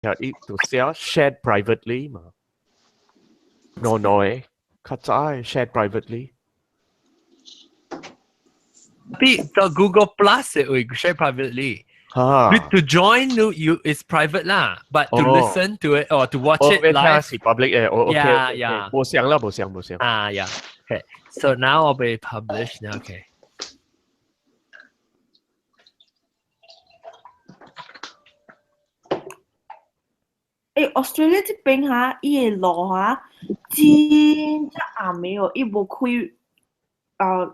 呀，伊就寫 shared privately 嘛，no，較早 shared privately。Tapi the Google Plus we share privately. 哈， To join you is private lah, but to listen to it or to watch 我 it 俾聽 live. 是 public 嘅，我 Yeah, OK， yeah. 冇想啦，冇想。Yeah. Okay. So now I'll be published now. Okay. ，Australia 这边哈，伊的路哈，真正暗的哦，伊无开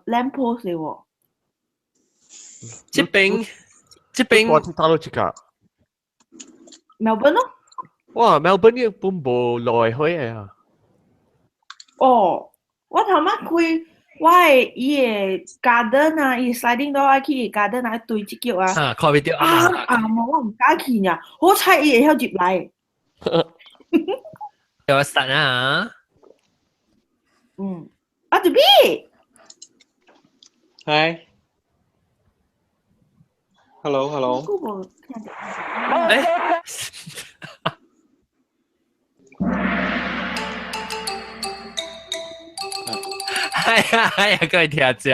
lamp post 的哦。这边我睇到一個， Melbourne 咯。哇，Melbourne 呢本冇來去嘅啊。哦，我頭晚開，我係伊個 garden 啊，伊 sliding door 啊，去 garden 啊，對隻腳啊。看 video 暗我唔敢去呀，好彩伊會曉入來。有 start 啊。阿杜比。Hi. Hello. 各位聽眾，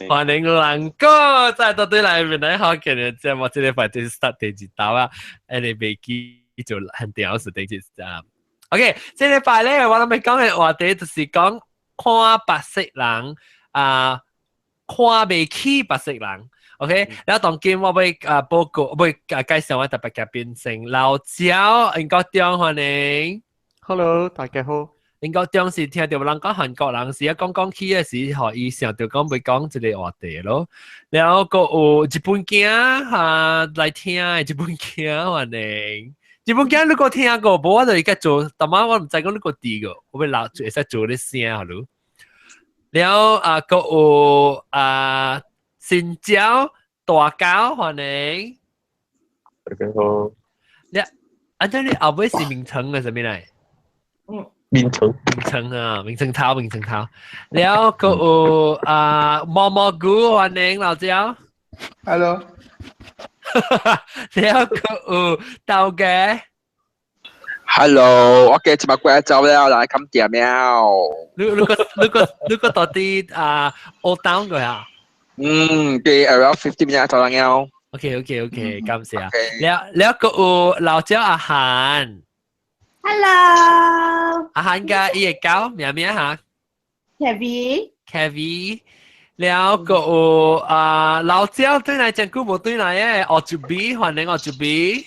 歡迎兩個再到對來面嚟好見嘅節目，這禮拜就是 start 第二集啊，你未記就很屌是第一集。OK， 這禮拜咧，我諗咪講嘅話題就是講看白色人看未起白色人。OK， 然後當今我會報告，會介紹我特別嘅變成老趙，英國中歡迎。Hello， 大家好。英國中是聽到人講韓國人是講起嘅時候，伊想到講會講一個話題咯。然後個有日本囝來聽嘅日本囝歡迎。日本囝你個聽過，無我就而家做，但係我唔知講你個啲個，我會留住會使做啲聲好咯。然後個有新疆大狗歡迎。大家好。你後尾是名稱嘅係咩嚟？名稱啊，名稱頭。然後個有蘑菇歡迎老趙。Hello。然後個有豆嘅。Hello， OK， 節目過一週咧，我嚟咁點喵。你個到底Old Town 嘅啊？嘅 around 50 minutes 到啦喵。OK， 感謝。然後個有老趙阿涵。Hello， 阿涵嘅伊個狗名嚇 ？Kevin， 然後個有老趙對嚟講句冇對嚟嘅，Ojubi 歡迎Ojubi。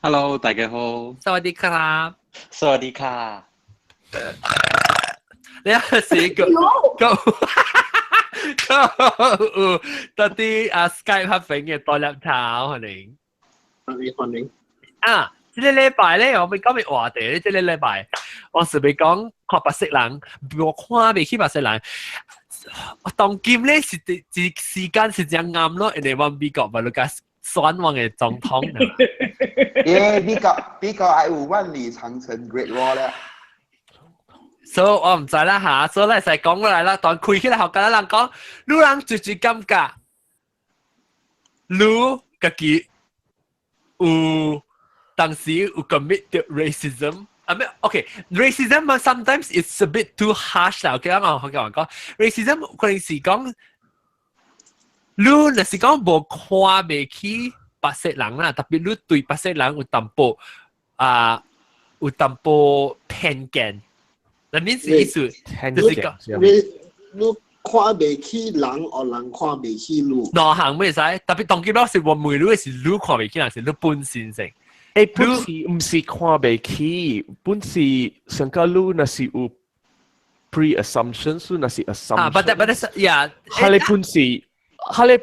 Hello， 大家好。สวัสดีครับ สวัสดีค่ะ。然後是個到底Skype 合併嘅多粒頭歡迎。啊！這個禮拜咧，我咪講咩話題咧？這個禮拜我是咪講看白色人，我看未起白色人。當今咧是時間是這樣啱咯，人哋話美國咪攞個選王嘅總統。美國係有萬里長城 Great Wall 咧。所以我唔知啦嚇，所以咧就講過嚟啦。當開起來學緊人講，你人最感覺，你自己有。當時有 commit the racism。I mean, okay, racism sometimes it's a bit too harsh 啦。OK， 我講 racism 可能是講，你若是講無看未起白色人啦，特別你對白色人有淡薄偏見。那面是意思，就是講你看未起人，或人看未起路。兩行咩使？特別當今老是話每路是你看未起人，是你本身性。本是唔是看未起，本是上個路那是有 pre-assumption， 所以那是 assumption。but that's yeah。佢哋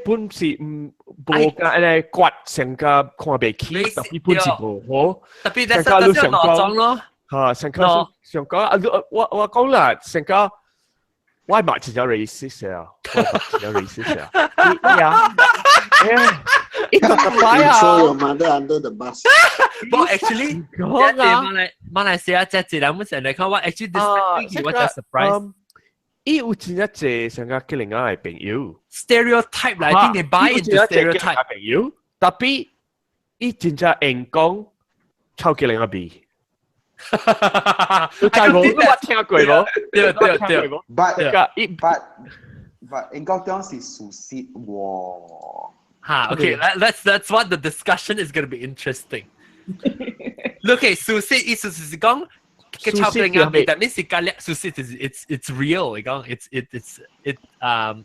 本是唔冇個誒骨上個看未起，特別本是冇好。特別在上個上講咯。嚇，上個我講啦，上個我係真係 racist 啊，真係 racist 啊。It's not the fire. Throw your mother under the bus. But actually, 馬來西亞只字兩本成嚟講，我 actually this thing was a surprise. 伊有真一隻上個叫另外嘅朋友 stereotype 啦，已經 buy into stereotype 朋友，特別伊真正硬講超級另一邊。你你知冇？我聽過冇？對對聽對，過冇？ But 應該當時熟悉喎。Okay, that's what the discussion is going to be interesting. Look, suicide 意思是講，佢超級另一邊，但係是講咧 suicide it's real，你講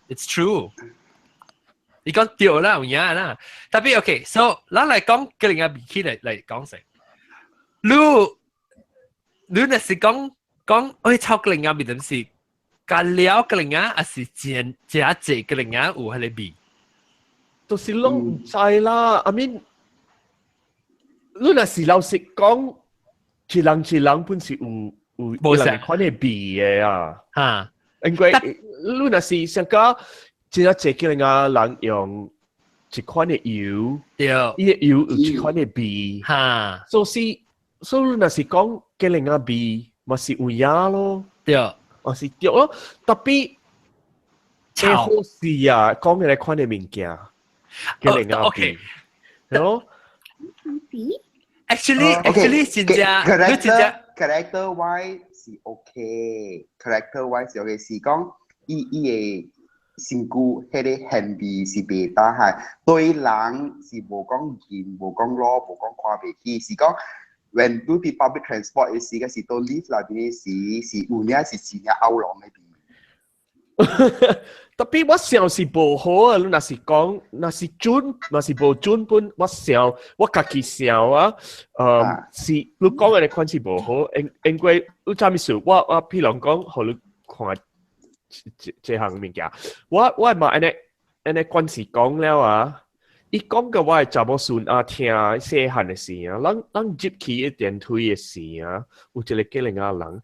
it's true。你講對啦，有影啦。特別 OK，so 咱來講嘅另一邊起嚟講先。你那是講我超級另一邊，點是加料嘅另一，還是正嘅另一有喺裏邊？就是攏唔知啦。I mean，你若是老實講，一人本是有人款嘅比嘅啊。嚇，因為你若是想講。即係這個人用一款嘅油，伊個油有一款嘅味，所以若是講嘅另一味，咪是有影咯，咪是對咯。特別係好事啊，講嘅款嘅物件，嘅另一味，咯。Actually，真正character wise 是 OK，character wise 是 OK，是講伊個。身軀迄個行為是袂打害，對人是無講嚴、無講老、無講看袂起，是講 when do the public transport 嘅時，是到 lift 內邊嘅時，是有影是真嘅歐郎嘅邊。特別我想是無好啊！你若是講，若是準，若是無準本，我想我家己想啊，是你講嘅款是無好，因為你啥物事，我譬如講，互你看。這項物件，我嘛安尼關係講了啊！伊講個我係查某孫啊，聽細漢嘅時啊，咱入去一電梯嘅時啊，有一個吉林亞人，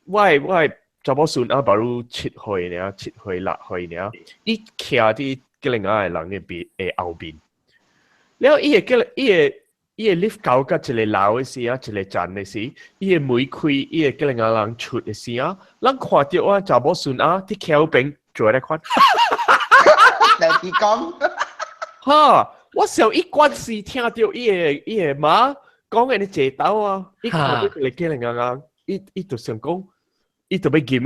我係查某孫啊，把如7歲呢，7歲6歲呢，伊徛喺吉林亞嘅人嘅後邊，然後伊個 lift 搞到一個樓嘅時啊，一個站嘅時，伊個門開，伊個吉林亞人出嘅時啊，咱看到啊，查某孫啊，啲橋邊做咧款。你講，哈！我想伊關係聽到伊個媽講嘅啲這道啊，伊看到佢哋吉林亞人，伊就想講，伊就要見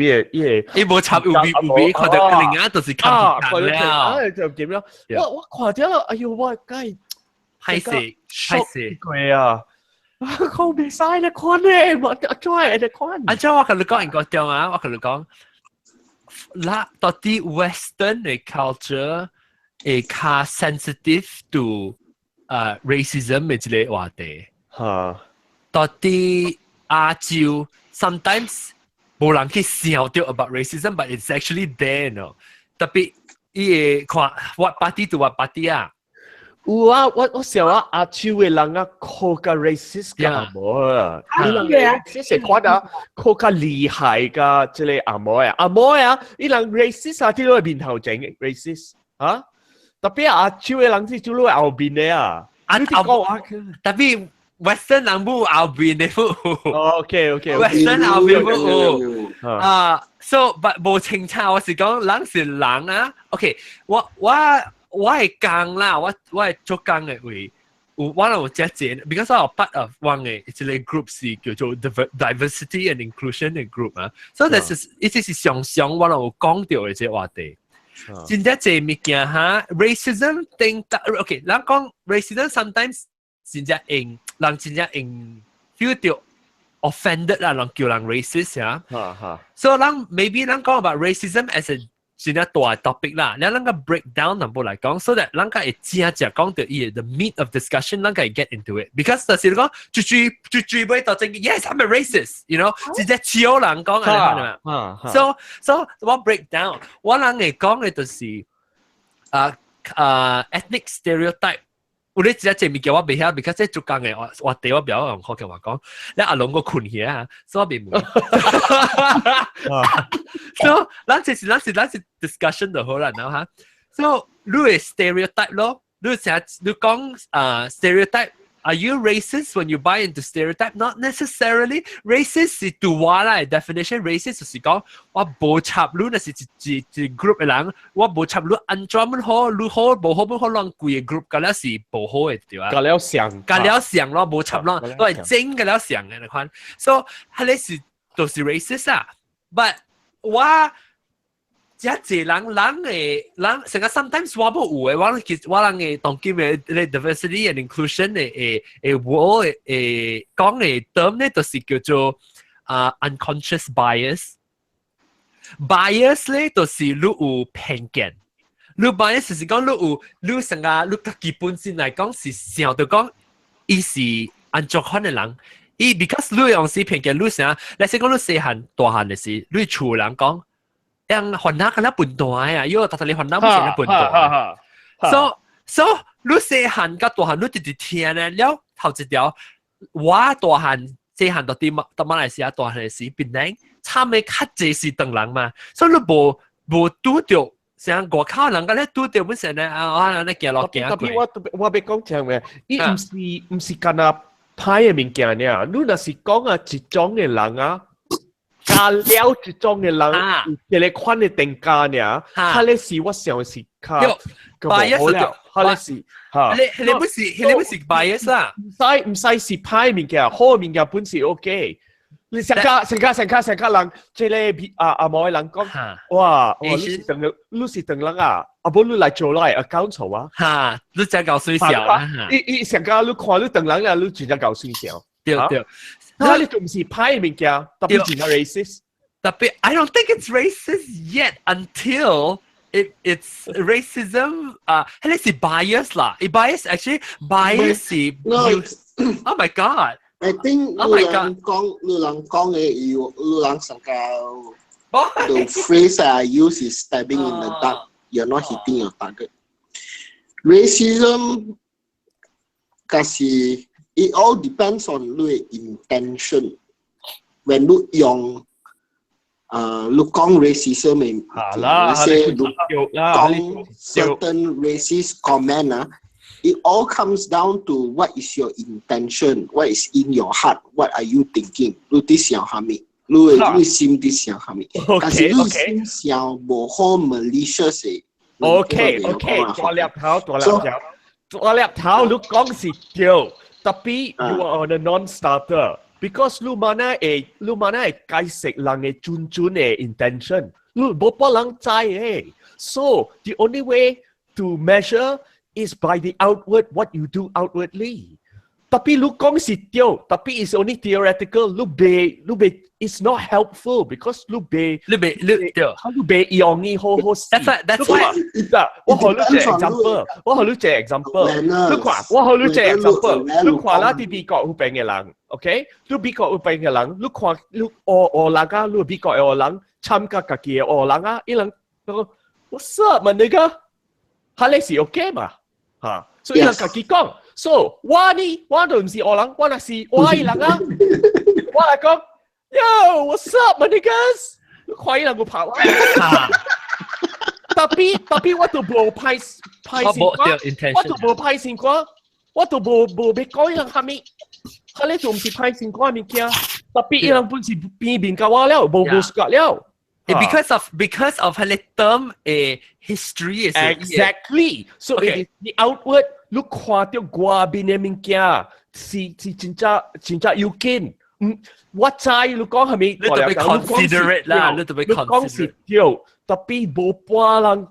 伊無插有看到吉林亞就是看唔了，就點樣？我看到了，哎呦，我該。係貴啊！講唔晒你看咧，我再你看。阿張我同你講一個點啊，我同你講，嗱，到底 Western 嘅 culture 係較 sensitive to racism 嘅一個話題。嚇，到底亞洲 sometimes 冇人去想到 about racism，but it's actually there no。特別伊個看 what party to what party 啊。有啊，我想啊，亞洲嘅人啊，好個 racist 㗎阿摩啊，呢人 racist 款啊，好個厲害㗎，即係阿摩啊，呢人 racist 啊，啲都係面頭整 racist 啊，特別亞洲嘅人啲做到後邊嘅啊，你講話特別 Western 人冇後邊嘅冇 ，OK，Western 後邊冇啊，so but 冇清楚，我是講人是人啊 ，OK， 我係講啦，我係做講嘅位，我有只隻 ，because 我 part of one 嘅一個 group 是叫做 diversity and inclusion 嘅 group 啊，所以呢是常我有講到嘅隻話題。真正隻物件嚇 ，racism 定 OK， 人講 racism sometimes 真正人真正feel 到 offended 啦，人叫人 racist 啊。所以人 maybe 人講 about racism as a是一大 topic 啦，你能夠 break down 全部嚟講 ，so that 能夠會正講到伊 the meat of discussion，能夠會 get into it。because 就是你講，最尾到正 ，yes I'm a racist，you know， 直接超人講嘅，係咪？so 我 break down， 我能夠講嘅就是ethnic stereotype。有啲直接物件我未曉 ，because 即係做講嘅，我哋我比較用福建話講，你阿龍個困起啊，所以我未明。So 咱是 discussion 就好啦，然後嚇。So 你係 stereotype 咯，你講stereotype Are you racist when you buy into stereotype? Not necessarily. Racist 是對我啦 definition racist 就是講我冇插你，那是一 group 嘅人，我冇插你安怎樣好，你好冇好，冇好亂貴嘅 group，嗰啲是冇好嘅對啊。隔了想，隔了想咯，冇插咯，都係真隔了想嘅你看。So 係你是都是 racist 啊 ，but 我。一人嘅成個 sometimes 我冇有嘅，我人嘅當今嘅 diversity and inclusion 嘅我講嘅 term 咧，就是叫做unconscious bias。bias 咧，就是你有偏見。你 bias 就是講你成個你自己本身嚟講是想到講，伊是安怎款嘅人。because 你用是偏見，你想，你先講你細漢大漢嘅事，你厝人講。yang Honda kena puntua ya, yo tak boleh Honda mesti kena puntua. So 你細漢甲大漢你直直聽咧，了頭一條我大漢細漢到馬來西亞大漢時，變成差未較濟是當人嘛，所以你無拄到像外口人甲咧拄到本身咧啊，你行路行過。我別講正嘅，伊唔是干那歹嘅物件呢，你若是講啊一種嘅人啊。加了一種嘅人，佢哋款嘅定價呢，佢哋是我想是卡，個 bias 了，佢哋是嚇，你不是 bias 啊？唔使是歹物件，好物件本是 OK。你成家人，即係阿某人講，哇，你是等人啊，阿冇你嚟做嚟account做啊？嚇，你真搞水小啊！你成家你看你等人啦，你真係搞水小。對。那你仲唔是歹物件，特別係 racist。特別 I don't think it's racist yet until it's racism. 係是 bias 啦。bias actually bias 是 Oh my God. I think 你人講嘅有你人成個 the phrase I use is stabbing in the dark. You're not hitting your target. Racism 係it all depends on 你嘅 intention. When 你用你講 racism 嘅，你講 certain racist comment it all comes down to what is your intention, what is in your heart, what are you thinking. 你啲想係咪？你心啲想係咪？但是你心想冇好 malicious 嘅。OK，大粒頭，你講是對。Tapi you are a non-starter because lu mana解釋人嘅準嘅 intention， lu 冇幫人知嘅。So the only way to measure is by the outward what you do outwardly. Tapi lu 講是對 ，tapi it's only theoretical. Lu it's not helpful because lu被用嘅好。That's why 我學你隻 example， 你看我學你隻 example， 你看啦啲美國嗰邊嘅人 ，OK？ 你美國嗰邊嘅人，你看你俄人啊，你美國嘅人參加自己嘅俄人啊，伊人講 What's up 問你個，係你是 OK 嘛？嚇，所以人自己講。So 我都唔是俄人，我係外人啊！我嚟講 ，Yo，what's up， my niggas？ 你快啲嚟我跑啊！tapi 我都冇派先過，我都冇俾講人係咪？佢哋仲唔是派先過物件？特別人本是邊邊教我了，冇學了。Because of 佢哋 term history is exactly. So it is the outward. 你看到外邊嘅物件是真正要緊。我知你講係咪？你特別 considerate 啦，你特別 considerate。講是對，特別冇半人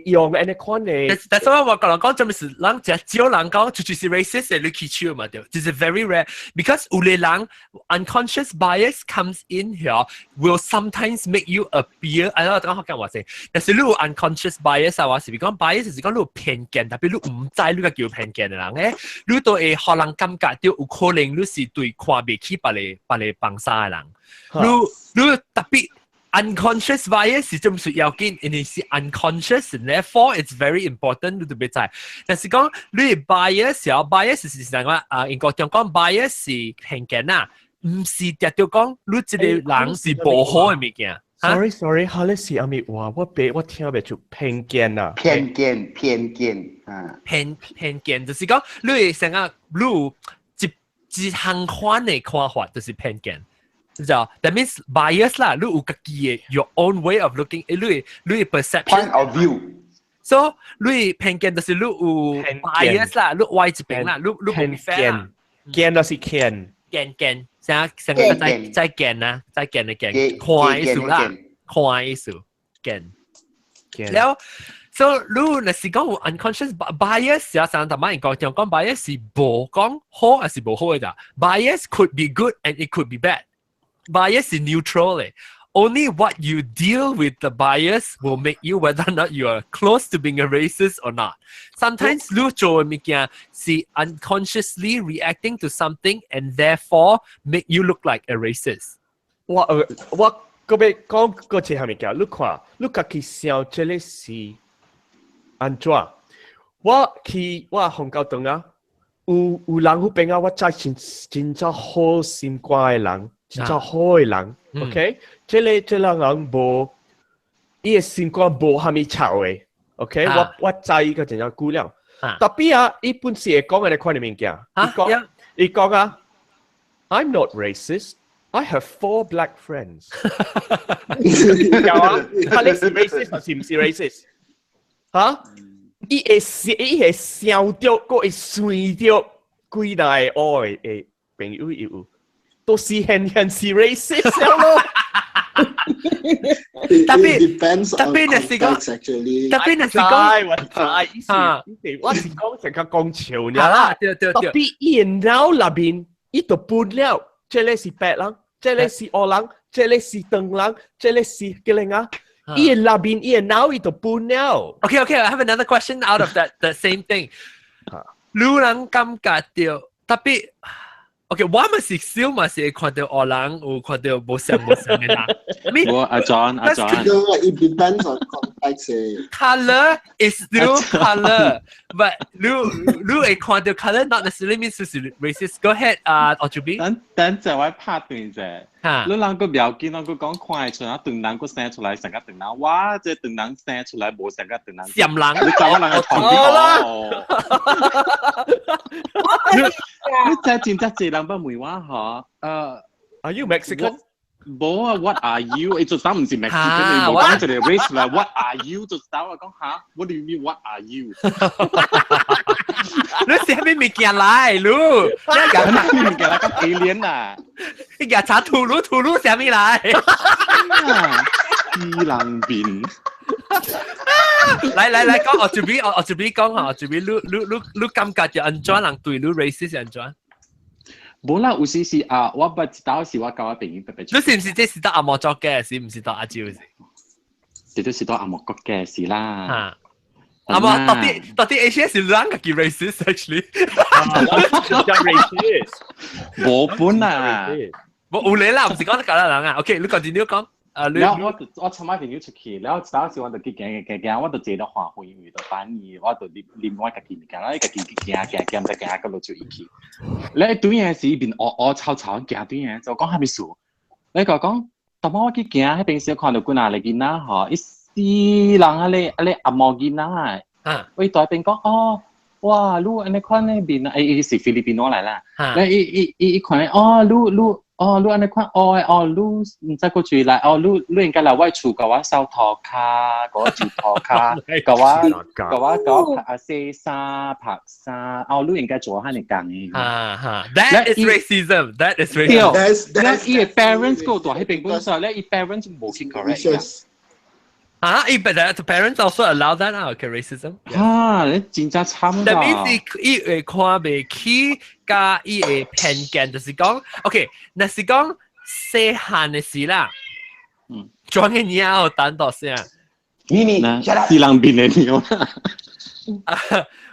用呢款嘅。但係我講就係人只少人講，就是 racist 你去超嘛，對，就是 very rare because 有啲人 unconscious bias comes in here will sometimes make you appear。我講學緊話先，但是你有 unconscious bias 啊，話是講 bias 就是講你有偏見，特別你唔知你個叫偏見嘅人咧，你都會可能感覺到有可能你是對看唔起別嚟幫曬嘅人，你特別。unconscious bias 是真係要緊，因為是 unconscious， therefore it's very important 你都別知。但是講你 bias 是什麼英國講 bias 是偏見啊，唔是特別講你這個人是不好嘅物件。Sorry，哈，你是阿咪話我聽唔出偏見啊。偏見啊。偏見就是講你成個你一行款嘅看法就是偏見。就 that means bias 啦，你有自己嘅 your own way of looking， 你 perception point of view。So 你偏見就是你有 bias 啦，你歪一邊啦，你偏見，見就是見，成個再見啊，再見嘅見，看意思啦，看意思見，แล้ว so 你若是講有 unconscious bias，有成日媽人講bias 是無講好還是無好嘅咋 ？bias could be good and it could be bad。Bias is neutral. Only what you deal with the bias will make you whether or not you are close to being a racist or not. Sometimes you做嘅物件是 unconsciously reacting to something and therefore make you look like a racist. 我嗰邊講嗰隻係咪叫？你看，你家己想這個是安怎？我紅高檔啊，有人去邊啊？我真好心乖嘅人。真好嘅人 ，OK， 這個人無，伊嘅心肝無蝦米臭嘅 ，OK， 我知個真正估了。特別啊，伊本時會講嘅你看你物件，伊講啊 ，I'm not racist, I have 4 black friends。有啊，睇你是 racist 還是唔是 racist？ 嚇？伊會笑掉，個會碎掉，幾大嘅朋友有。都是很是 racist 咯。特別那是講，我是講成個講潮啦。特別然後那邊伊就搬了，這裡是白人，這裡是黑人，這裡是黃人，這裡是嘅人啊。伊那邊伊now伊就搬了。Okay, I have another question out of that same thing。你人感覺到特別。OK， 我咪是少咪是看到黑人，有看到冇相嘅人。我阿 John。It depends on context. Color is still color, but 你會看到 color not necessarily means is racist. Go ahead， Audrey。等陣我拍斷啫。你人個描見，我講看出來，斷人個生出來成個斷人，哇！即斷人生出來冇成個斷人。鹹人。你就我人係同啲你真係真係人不梅話嚇。Are you Mexican？ 冇啊 ，What are you？ 你做啥唔是 Mexican？ 你冇講出嚟 race 嚟 ，What are you？ 做啥我講嚇 ？What do you mean？What are you？ 你寫咩物件嚟？你咩物件嚟？咁 alien 啊！你日查吐露寫咩嚟？伊朗邊。嚟講，我準備講下，我準備你感覺就安怎人對你 racist 安怎？冇啦，有時是啊，我不知道是我教我朋友特別。你是唔是即係得阿莫作嘅事，唔是得阿招嘅事？這都是得阿莫國嘅事啦。阿莫到底 ACS 是兩個叫 racist actually？ racist。冇本啊！冇你啦，唔是講得咁啦，人啊。OK， 你 continue 講。然後我尋晚朋友出去，然後當時我就行，我就坐到華會遇到反而我就念我家己物件，然後家己行就行到落住一去。你對嘢是邊我吵行對嘢，就講係咪數？你講，當我去行，喺平時看到幾哪嚟見啦，嗬，一絲人你阿毛見啦，我代邊講哦，哇，你看呢邊誒是菲律賓攞嚟啦，你看哦，你安尼看你唔使過住嚟，你應該嚟我厝甲我收拖卡，甲我做拖卡，甲我拍洗衫拍衫，你應該做下你講嘅。That is racism. That is racism. 你嘅 parents 嗰度喺邊本上咧，你 parents 冇去 correct。but the parents also allow that okay, racism. 你真正慘㗎。That means 伊會看袂起，加伊會偏見，就是講 ，OK， 那是講細漢嘅事啦。裝嘅鳥有等到先。咪是人變嘅鳥。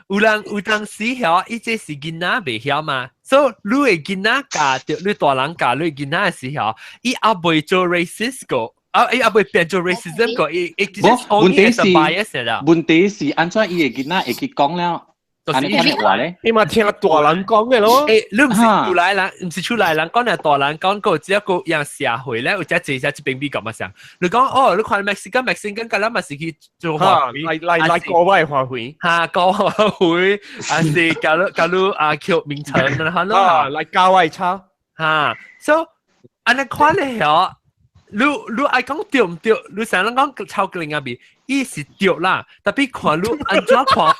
有當時曉，伊這是囡仔袂曉嘛，所以你嘅囡仔教着你大人教你囡仔嘅時候，伊也袂做 racist 個。伊也會變做 racism 個，伊其實從伊係 bias 啦。問題是安怎伊嘅囡仔會去講了，就是聽話咧，你嘛聽大人講嘅咯。你唔是出來人，唔是出來人講係大人講，個只一個樣社會咧，或者自己一邊邊咁嘅聲。你講哦，你看 Mexican 㗎啦，咪是去做華會，嚟國外華會，嚇國華會，還是搞到啊叫名稱啦，嚇咯，嚟教外差嚇，所以安尼看咧嗬，你愛講對唔對？你成日講超過另一邊，伊是對啦，特別看你安怎看，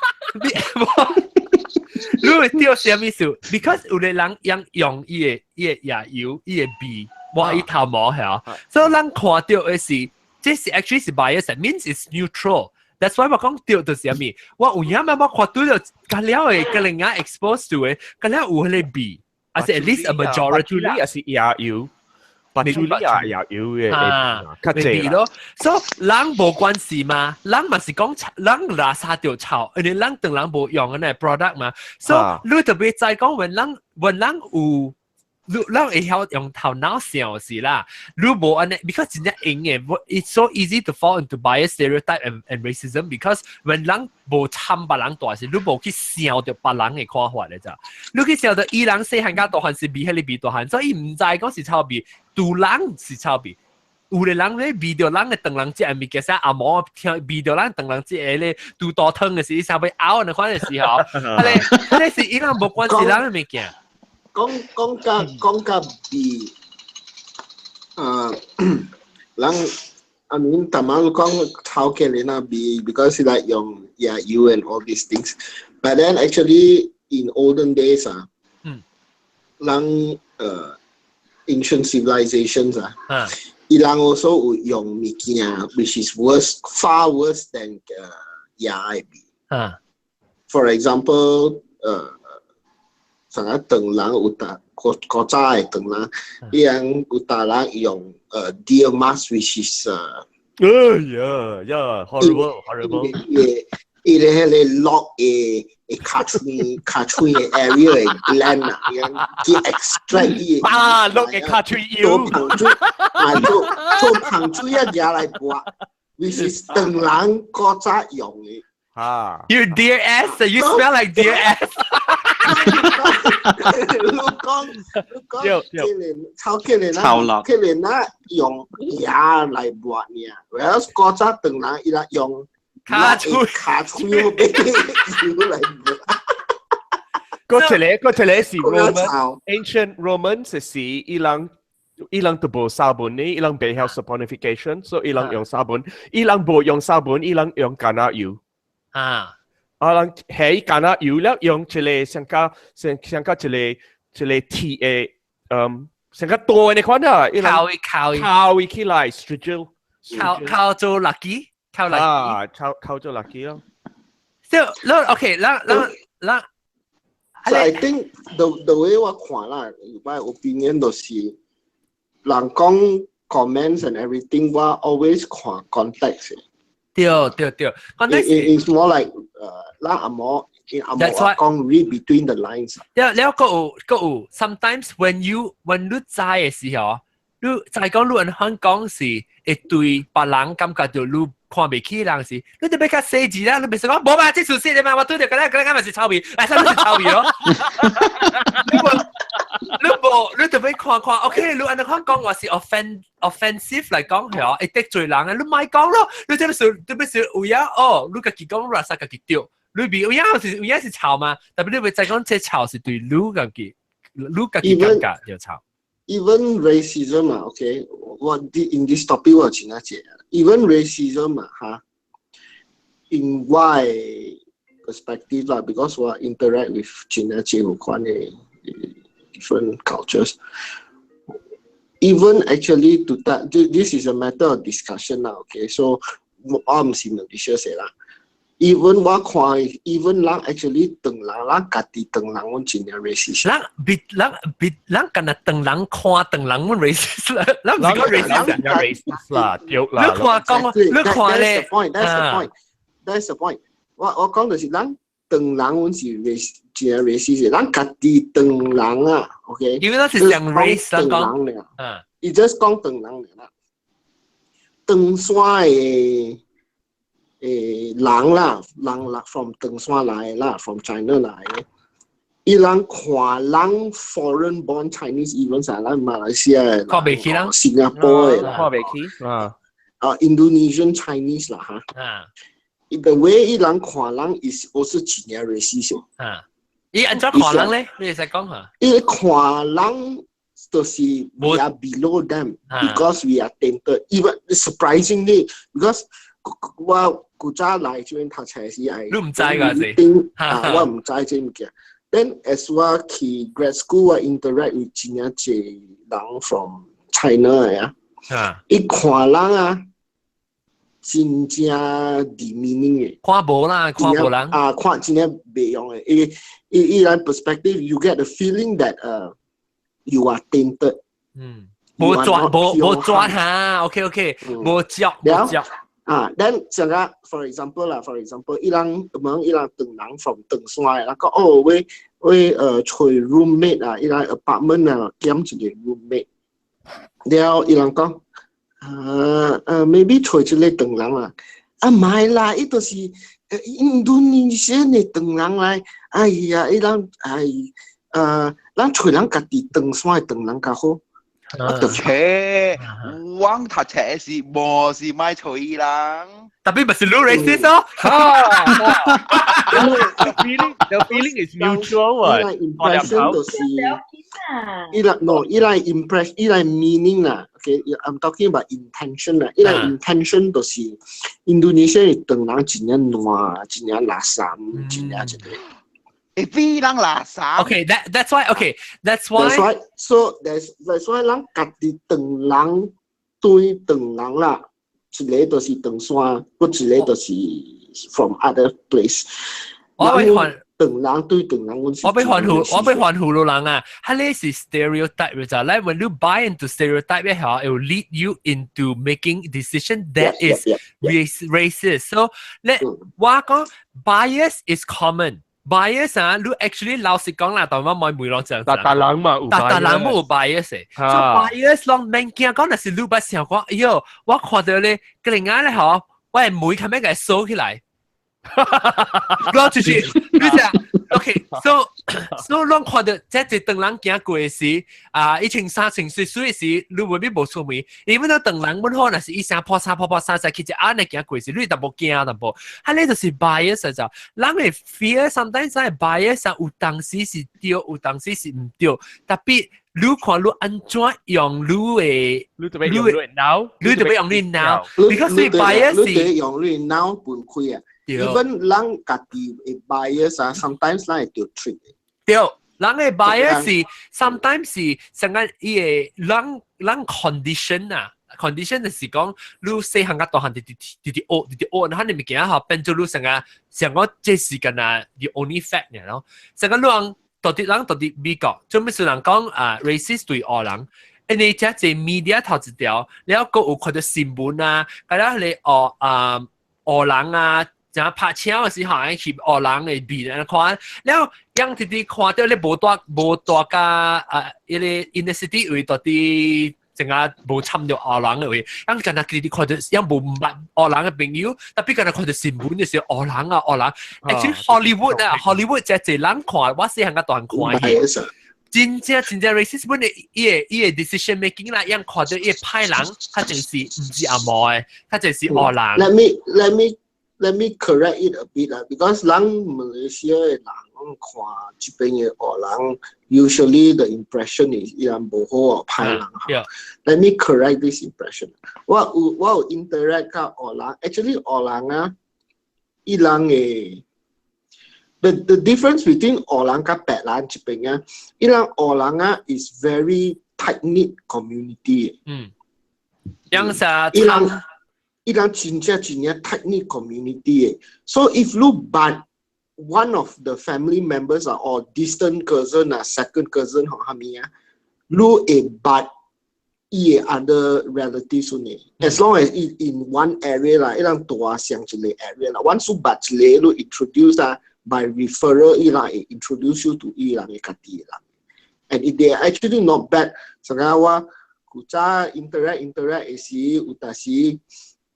你會對什麼意思 ？Because 有啲人用伊嘅牙油，伊嘅鼻，我伊頭毛係，所以人看到嘅是，這是 actually 是 bias，it means it's neutral。That's why 我講對就是什麼？我有影咩？我看到咗，隔了嘅隔另外 expose to 嘅，隔了有迄個鼻，而且 at least a majority 啦，也是牙油。但係呢牙油嘅，較濟咯。所以人無關係嘛，人嘛是講人拿沙條草，而人等人無用嘅呢 product 嘛。所以你特別在講，when人有，人會曉用頭腦想是啦。你無安尼 ，because 真正硬嘅 ，it's so easy to fall into bias, stereotype and racism because when 人無參別人大時，你無去想到別人嘅看法嚟咋。你去想到伊人細漢甲大漢是比迄個比大漢，所以唔知講是抄比。杜人是抄別，有啲人咧比到人嘅鄧人節係咪其實阿毛聽比到人鄧人節咧杜多湯嘅時，稍微拗人款嘅時候，係是伊人冇關係人嘅物件。講比，人I mean 淡薄講抄嘅你那比 because like 用 you and all these things, but then actually in olden days人ancient civilizations ilang also yung mikinya which is far worse than YIB. For example, sangat tenglang uta kota tenglang yang utara yung deer mask which is horrible. It hele lock a country area land yang ki extract lock a country you 做朋友一家來播 which is 等人國家用嘅You dear ass, you smell like deer ass. 你講超級人啦用牙來播呢 whereas 國家等人伊拉用卡吹俾要嚟播嗰條是 ancient Romans 是ilang tubo sabon ni ilang behel saponification so ilang yung sabon ilang bo yung sabon ilang yung kana yu alang hey kana yu la yung chile sangka chile ti sangka to ni kwanda ilang kawi kilai strigil 靠做 lucky 靠 lucky 靠做 lucky 咯 so okay 啦 So I think the way 我看啦 my opinion 就是人講 comments and everything 我 always 看 context 對 context it's more like 啦阿毛講 read between the lines แล้วก็有 sometimes when you 知嘅時候你就係講你香港是會對別人感覺到你看不起人時，你就比較細緻啦。你別說講冇嘛，這屬實的嘛，我對住嗰啲咪是臭味，係真係臭味咯。你特別看 ，OK， 你按你講話是 offensive 嚟講係哦，會得罪人啊，你咪講咯。你特別是有呀哦，你自己講垃圾自己丟，你比有呀是臭嘛，但係你別再講這臭是對你自己感覺就臭。Even racism okay, what in this topic 我請下姐 even racism in my perspective because 我 interact with 請下姐有關嘅 different cultures even actually to that this is a matter of discussion okay so 我唔是 malicious 啦even 我看 even 人 actually 等人家己等人我真係 racist 人敢若等人看等人我 racist 啦人唔係講 racist 啦對啦你看講你看咧 that's the point 我講就是人等人我是 racist 人家己等人啊 OK 因為那是講 race 講你 just 講等人啦等山人啦from 登山来啦 from China 来的，伊人看人 foreign born Chinese even 是咱马来西亚的，看不起人，新加坡的啦，看不起啊，Indonesian Chinese 啦哈。The way 伊人看人 is also 几年 racist 伊安怎看人咧？你使讲下。伊看人就是 we are below them because we are tainted. Even surprisingly, because 我古早來這邊讀冊時，你唔知㗎是？我唔知這物件。Then as 我去 grad school，我 interact with 真正濟人 from China 啊，伊看人啊，真正 demeaning 嘅。看無啦，看無人。看真正袂用嘅。伊來 perspective, you get the feeling that you are tainted. 無抓下 ，OK， 無接。Then 成個 for example， 伊人問伊人等人 from 登山嘅，然後喂找 roommate 啊，伊人 apartment 啊，兼一個 roommate。然後伊人講maybe 找一個等人啊，唔係啦，伊就是印度尼西亞嘅等人來，哎呀，伊人咱找人家己登山嘅等人較好。切，我讀冊時無是買找伊人。Tapi masih lu racist oh. The feeling is mutual one. Impression 就是伊來 impression， 伊來 meaning 啦。Okay, I'm talking about intention 啦。伊來 intention 就是 Indonesia 等人真正爛，真正垃圾，真正一個。非常垃圾。Okay, that's why. Okay, that's why. So that's why 人家己等人對等人啦。一個就是登山，嗰一個就是 from other place。我俾換登人對登人，我俾換葫蘆人啊！佢呢是 stereotype 就係 when you buy into stereotype 嘅話 ，it will lead you into making decision that is racist. So 咧，我講 bias is common。bias 啊，你 actually 老實講啦，台灣冇每個這樣子。但人嘛有 bias， 但人冇有 bias 嘅。所以 bias 咯，免驚講，但是你不想講，哎呦，我看到咧，個人咧嗬，我係每咁樣嘅收起來。我就是你講 ，OK，so 讓看到即係等人行過時，130歲時，你未必冇錯咪？因為等人本可能是一聲破三，其實啱你行過時，你就冇驚淡薄。係呢就是 bias 就，人嘅 fear，sometimes 係 bias 啊，有當時是對，有當時是唔對，特別。你看你安怎用你特別用你 now，because 你 bias 你特別用你 now 分開啊。Even 人家己嘅 bias 啊 ，sometimes 人會掉 trick。對，人嘅 bias 是 sometimes 是成個伊嘅人 condition 啊 ，condition 就是講你細漢甲大漢啲學，然後你咪見下變做你成個這時間啊 ，the only fact 嘅咯，成個人。到底美國，做咩事人講racist 對黑人？你只係 media 頭一條，你有個有看到新聞啊，咁樣你黑人啊，就拍車嘅時候，係黑人嘅面嚟看，然後讓啲看到你無大家一個 inner-city 位到底。淨係冇參到黑人嘅位，咁近日佢哋看到有冇唔係黑人嘅朋友，特別近日看到新聞嘅時候，黑人。Actually Hollywood 就係人看，我細漢個段看嘅，真正 racist 本嘅伊個 decision making 啦，因看到伊個派人，佢就是唔是阿毛嘅，佢就是黑人。Let me correct it a bit because 人 Malaysia 嘅人看這邊嘅黑人 usually the impression is 伊人無好啊歹人嚇。Let me correct this impression。我有 interact 甲黑人 ，actually 黑人啊，伊人嘅 the difference between 黑人甲白人這邊啊，伊人黑人啊 is very tight knit community。樣啥？伊人真正 tight-knit community. So if you but one of the family members or distant cousin second cousin 或係咩啊，you but other relatives as long as in one area 啦，伊人大上一個 area 啦。Once you but 一個 introduce by referral 伊人會 introduce you to 伊人嘅家己啦。And if they are actually not bad，成日我古早 interact 嘅時有但是。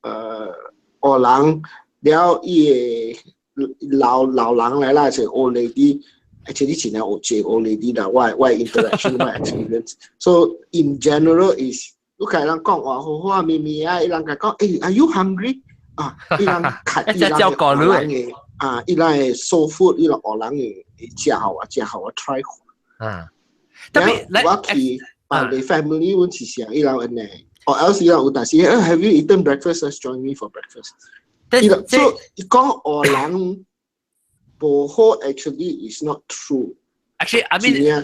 黑人了伊个老人来啦，是 old lady。Actually, 前有一个 old lady 啦，我 interaction 我 experience. So in general is， 你睇人講話好好啊，咪咪啊，伊人講，Are you hungry？ 啊，伊人睇伊人嘅啊，伊人嘅 soul food， 伊人學人嘅食好啊，try 啊。特別我去把你 family 阮是想伊人安尼，或 else 伊人有但是 Have you eaten breakfast? Let's join me for breakfast. 所以講學人。不好 actually is not true. Actually, I mean,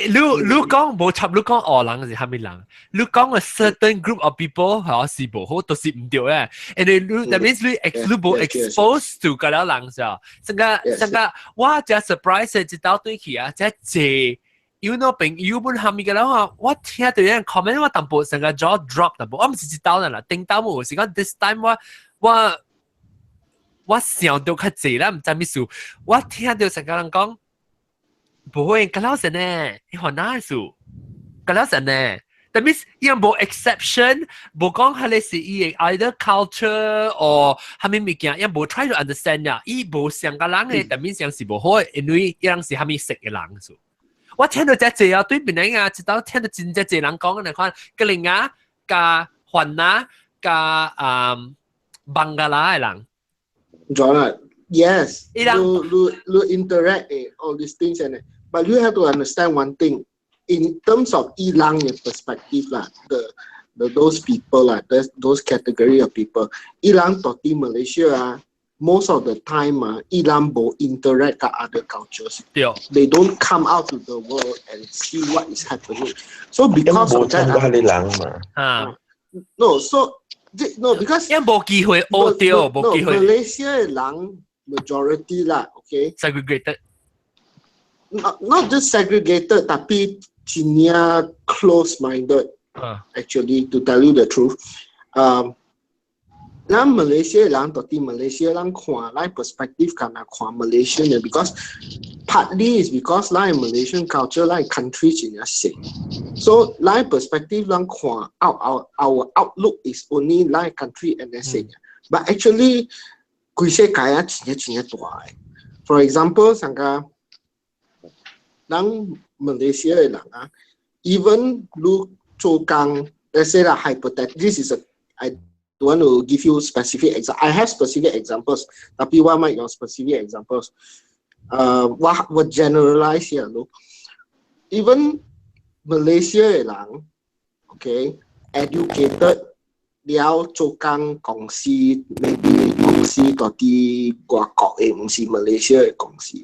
你講冇插，你講學人是蝦米人？你講a certain group of people 係不好，都是唔對嘅。And that means 你冇 exposed to 嗰啲人咋？成個我真 surprise 知道對佢啊，真係有那朋友本蝦米嘅啦，我聽到有人 comment 我淡薄成個 jaw drop 淡薄，我唔是知道啦，叮當冇時間 this time 我想到較濟啦，唔知咩事。我聽到成個人講，唔會咁老實呢，你學哪事？咁老實呢？ That means 伊冇 exception， 冇講係你是伊 either culture or 係咪物件，伊冇 try to understand 呀，伊冇想個人嘅，但面上是冇好，因為伊人是係咪識嘅人數。我聽到這濟啊，對面人啊，直到聽到真濟人講嘅，看個靈啊，加環啊，加邦加拉嘅人。John, yes, you interact all these things, but you have to understand one thing. In terms of Ilang perspective, those people, those category of people, Ilang toti Malaysia, most of the time, Ilang will interact with other cultures. Yeah. They don't come out to the world and see what is happening. So because of that, no, because 因冇機會學掉，冇機會。Malaysia 人 majority 啦 ，OK。segregated。Not just segregated, tapi Cina close-minded. Actually, to tell you the truth, 咱 Malaysia 人到底 Malaysia 人看，咱 perspective 看Malaysia 呢 ，because partly is because 咱 Malaysian culture 咱 country 真係細， so 咱 perspective 咱看 our outlook is only 咱 country and 細， but actually 規世界啊真係大嘅。For example， 像個咱 Malaysia 嘅人啊 ，even 你做工 ，let's say 啦 hypothetical，this is I don't want to give you specific examples. I have specific examples, tapi what might your specific examples? What generalize here, look. Even Malaysia 人 ，okay, educated， 了做工公司 ，maybe 公司到啲外國嘅，唔是 Malaysia 嘅公司。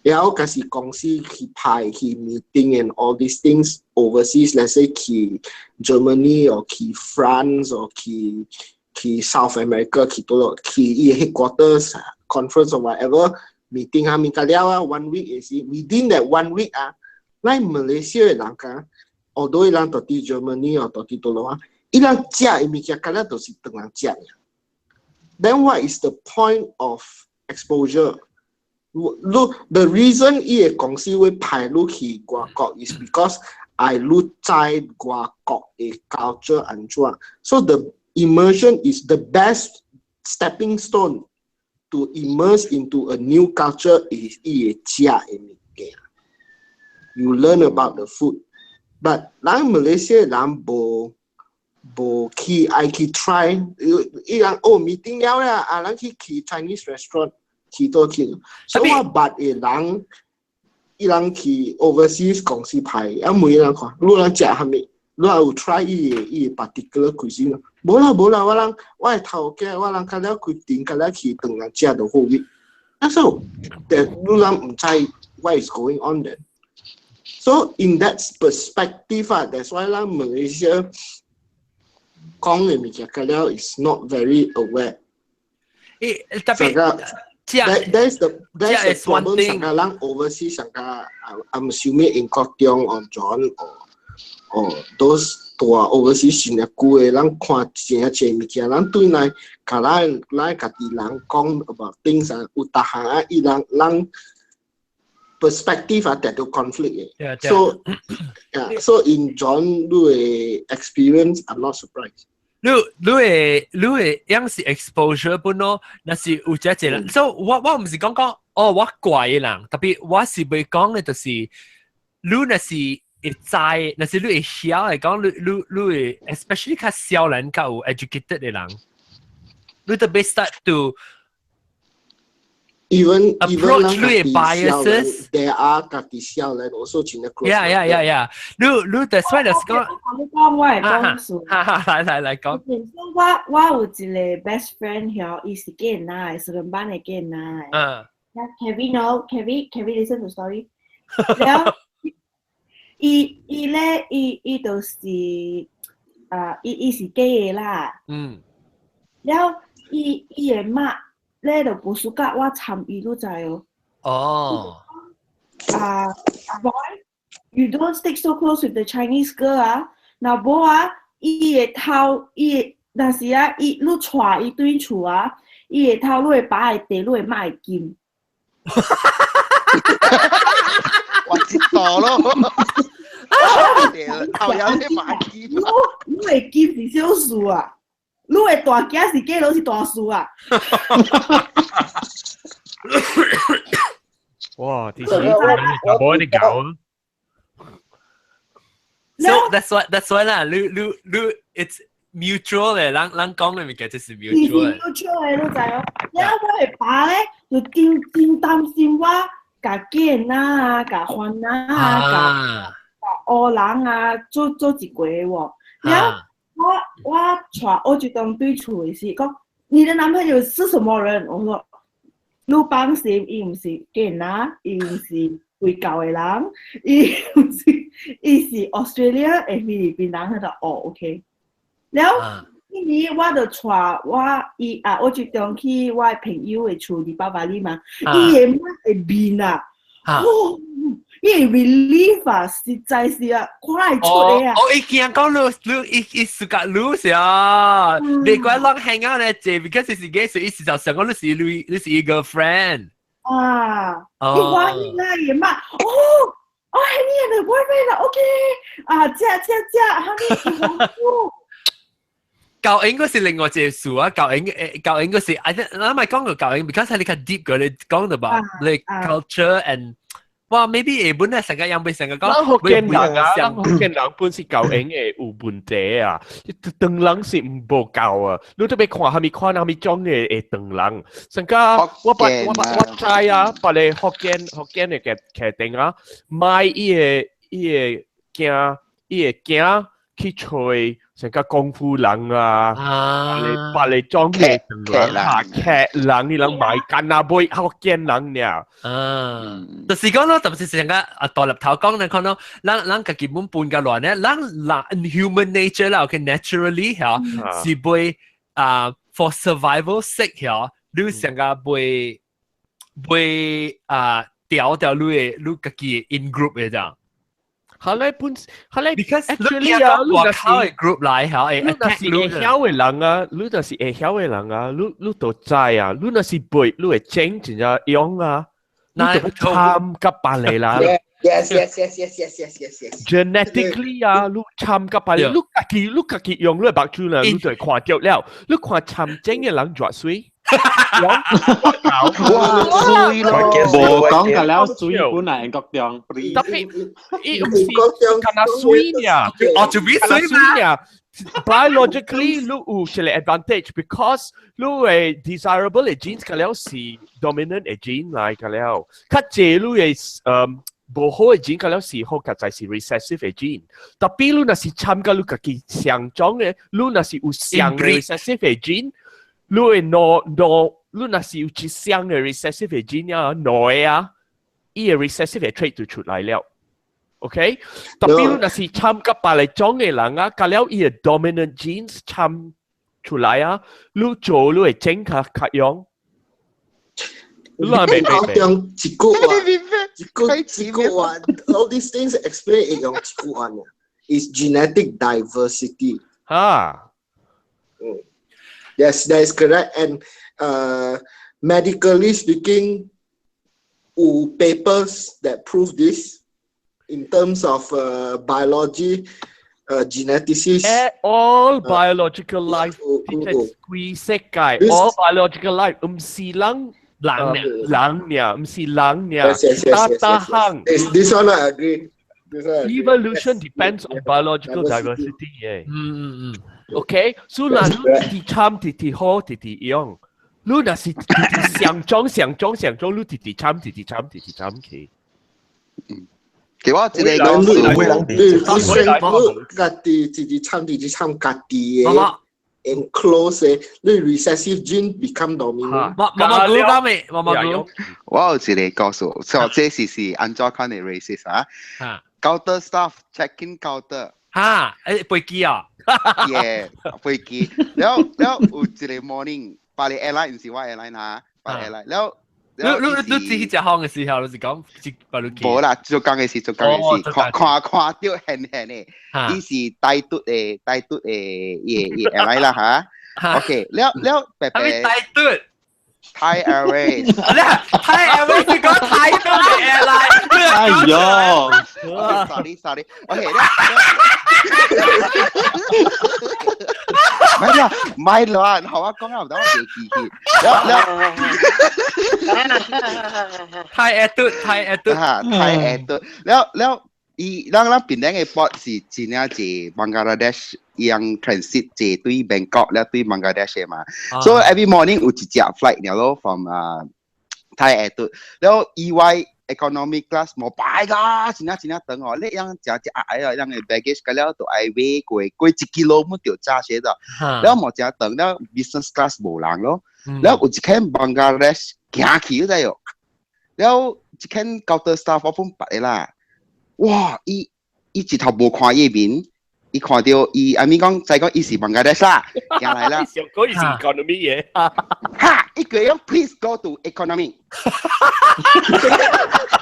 然後嗰時公司去派去 meeting and all these things overseas, let's say 去 Germany or 去 France or 去 South America 去到去 headquarters conference or whatever meeting 下面㗎了 1 week 係 within that 1 week 咱 Malaysia 嘅人㗎 although 伊人到啲 Germany or 到啲度咯伊人食嘅物件㗎了都是當人食嘅。Then what is the point of exposure? Look, the reason 伊個公司會派你去外國 is because I look 在外國嘅 culture and so on. So the immersion is the best stepping stone to immerse into a new culture is 伊個食嘅物件。You learn about the food, but 咱 Malaysia 人無去愛去 try， 伊人meeting 了啦，人去 Chinese restaurant。去到去，所以我捌嘅人，伊人去 overseas 公司派，每人看，你人食蝦米，你有 try 伊個 particular cuisine？ 無啦，我係頭家，我人佢了決定，佢了去當人食到好味。So that 你人唔知 what is going on then. So in that perspective, that's why 咱 Malaysia 講嘅物件，佢了 is not very aware. That's the problem. Sekarang overseas, I'm assuming in Kotiong or John or those tua overseas sinaku, lang kuat siya cemikia lang tu nai kalau kati lang kong about things utaha ilang lang perspective that to conflict. So in John do experience, I'm not surprised. 你樣是 exposure 本咯，那是有一個人，所以我唔是講哦，我怪嘅人，特別我是會講嘅就是，你那是會知，那是你會曉嚟講，你會 especially 較少人較有 educated 嘅人，你特別 start to even approach 你嘅 biases， there are 家己少人 also 真係 close。Yeah，你 that's why 就是講，我講我係講數。來講。我有一個 best friend 曉，伊是囡仔，是兩班嘅囡仔。Kevin no Kevin listen to story แล้วอี就是อี是 gay 啦แล้วอี嘅媽咧就不สุกะว่าทำอีรู้ใจboy you don't stick so close with the Chinese girl 那boy อี嘅頭อี那時อีรู้傳อี對處อี嘅頭會把係地會賣金我知道咯，頭有啲買劍。你會劍是小樹啊，你會大件是基佬是大樹啊。哇！啲錢冇啲搞。So that's why 啦，你 it's mutual 嘅，人講嘅物件就是 mutual 嘅。mutual 嘅，你知哦。然後我嘅爸咧就真擔心我，甲囡仔甲番仔甲烏人做一回喎。然後我帶我就當對厝嘅時講，你的男朋友是什麼人？我說你放心，伊唔是囡仔，伊唔是會教嘅人，伊是 Australia 嘅菲律賓人，佢就OK。แล้วทีนี้ว่าเดชัวว่า我就當去我朋友嘅厝裡巴巴里嘛伊嘅媽嘅面伊嘅 relief 實在是快出嚟我已經講你สุกัดรู้สิ你怪人 hang out 咧啫 because 是 gay 所以事實上講你是 girlfriend 你話應該嘅媽係你嘅 boyfriend OK 這教應該是另外一件事教應該是我咪講過教應 because 係你較 deep 嘅你講到吧你 culture and 哇 maybe 本來成個樣俾成個講福建人本是教應嘅有問題當人是唔報教你都別看係咪種嘅當人成個我知把你福建嘅決定買伊個驚去吹成個功夫人把你裝嘅劇人，你人買緊杯福建人呀。就是講咯，特別是成個大立頭講咧，看到人個基本半個亂咧，人 human nature 啦 ，OK naturally 是會for survival sake 你成個會掉你個己 in group 嘅咋。後來because actually 我靠嘅 group 來你那是會曉嘅人你那是會曉嘅人你都知你那是背你會整真係樣你就參加白嚟啦。Yes. Genetically 你參加白嚟，你自己用你白豬啦，你就看到了，你看參整嘅人做水。冇講㗎啦，水本嚟國中，特別伊唔是干那水呀，就比水呀。Biologically, 你有一個 advantage because 你嘅 desirable 嘅 genes 嗰了是 dominant 嘅 gene 嚟嗰了，較濟你嘅唔好嘅 gene 嗰了是好，較濟是 recessive 嘅 gene。特別你若是參加你自己相撞嘅，你若是有相 recessive 嘅 gene。你若是有一項嘅 recessive 嘅 gene 伊嘅 recessive 嘅 trait 就出來了 ，OK？ 特別你若是參加別嚟種嘅人甲了伊嘅 dominant genes 參出來你做你會整較用。你係咪講一句話 ，all these things explain 用一句話is genetic diversity。Yes, that is correct. And medically speaking, papers that prove this in terms of biology, geneticist. All biological life ที่จะ squeeze 世界 all biological life 是人唔是人呀 This one I agree. Evolution depends on biological diversity OK 所以嗱你參啲好啲用你若是上裝你參起其實我一個家己自己參家己嘅 enclose 你 recessive gene become dominant。我有一個故事，所以這是安怎看嘅 racist 啊？counter staff check-in counter 嚇飛機啊，yeah 飛機，แล้ว有一個 morning 巴黎 airline 唔是我 airline 嚇，巴黎 airline แล้ว。你自己隻行嘅時候，你是講巴黎機？冇啦，做工嘅事，看到輕嘅，伊是帶嘟嘅airline 啦嚇。OK， แล้ว白白。帶嘟。Thai Airways。Thai Airways 是講台東嘅 airline。哎呦 ，sorry。OK， ไม่啦，好啊，講下唔到我自己去。Thai attitude，แล้วอีเราเป็นได้ไงปอดสิจีน่าเจบังกลาเทศยัง transit เจตุยแบงกอกแล้วตุยบังกลาเทศมา so every morning อุจิเจ flight เนี่ยเรา from Thai attitude แล้ว EY economic class หมอไปก็จีน่า等哦แล้วยังจะยัง baggage ก็แล้วตัวไอเวกวย1 กิโลมันเดี๋ยวจ้าเสียดแล้วหมอจะ等แล้ว business class 冇人咯แล้วอุจิแค่บังกลาเทศ行去都ได้哦แล้วจิแค่ counter staff 我พุ่งไป啦哇！伊一頭無看伊面，伊看到伊，阿咪講，再講伊是孟加拉啦，行來啦。想講伊是 economy 嘢。哈！伊個樣 please go to economy。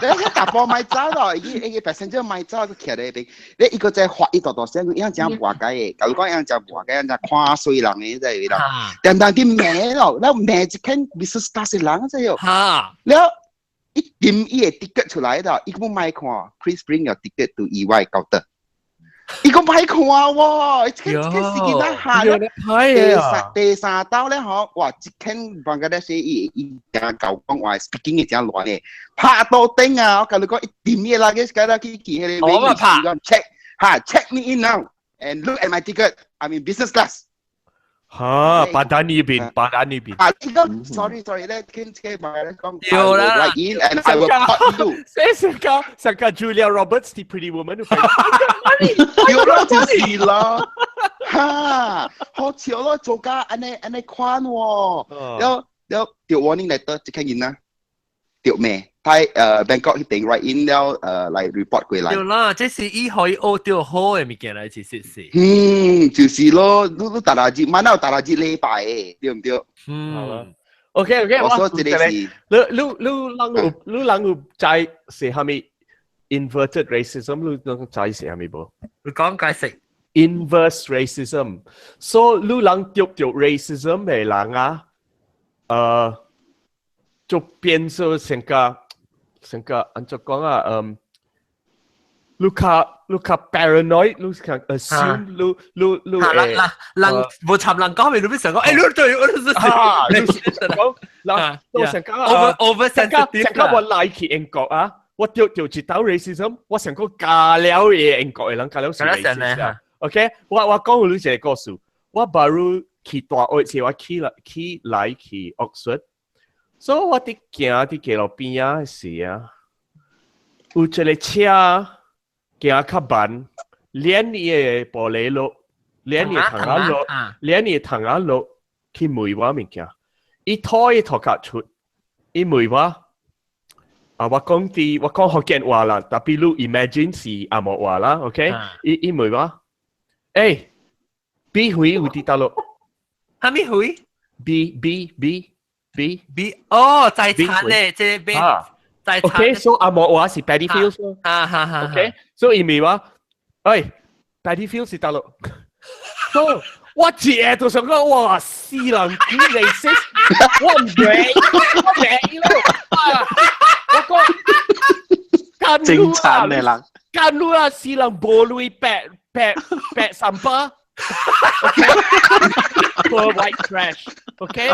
你一大波買走咯，伊個 passenger 買走佢徛喺邊，你伊個在發伊大聲，伊樣正滑解嘅，假如講伊樣正滑解，樣正看衰人嘅真係啦。但啲咩咯，แล้ว咩一間 business class 嘅人真係喲。แล้ว一點伊個 ticket 出來的，伊個買看 ，please bring your ticket to EY counter。伊個買看喎，一間司機那下第三道咧嗬，哇！一間บังกลาเทศ伊正舊講話 speaking 嘅正亂嘅，拍到頂啊！我同你講一點嘢啦，嘅嗰啲佢係我拍 check me in now and look at my ticket. I'm in business class。badan ni bin. Sorry, let him say my講。有啦。And I will cut you。上個 Julia Roberts 啲 Pretty Woman。有啦，就是啦。哈，好潮咯，做家安尼款喎。แล้ว條 warning letter 即刻見啦。條咩？Bangkok 一定 write in แล้ว嚟 report 過嚟。有啦，這是伊可以學到好嘅物件嚟，其實是。就是咯，你大日晚黑大日禮拜嘅，對唔對？OK， 我說這裡是。你啷個在寫下面 inverted racism？ 你啷在寫下面冇？你講解釋 inverse racism， 所以你啷丟 racism 嘅人啊，就變做成個按照講啊，你較 paranoid， 你較 assume， 你人無尋人講咪，你邊成講？誒，你對，我成講 oversensitive， 成講我來去英國啊，我丟一道 racism， 我成個加了嘢英國嘅人加了是 racist。OK， 我講你一個故事，我巴如去大學時，我去Oxford。所以我哋行喺街路邊啊時啊，有一個車行較慢，連伊個玻璃落，連伊糖仔落去問我物件，伊拖甲出，伊問我，我講福建話啦，但係你 imagine 是阿莫話啦 ，OK？ 伊問我，誒 ，B 會有啲大陸，係咪會 ？B 哦，在產咧，這邊在產。OK， 所以阿莫話是 Paddy Fields 咯。OK， 所以咪話，誒 ，Paddy Fields 是大陸。所以我姐就想講，哇，死人幾 racist， 我唔明咯。我講，正常嘅人，干路啊，死人無類白 bad samba。Okay? Poor white trash. Okay?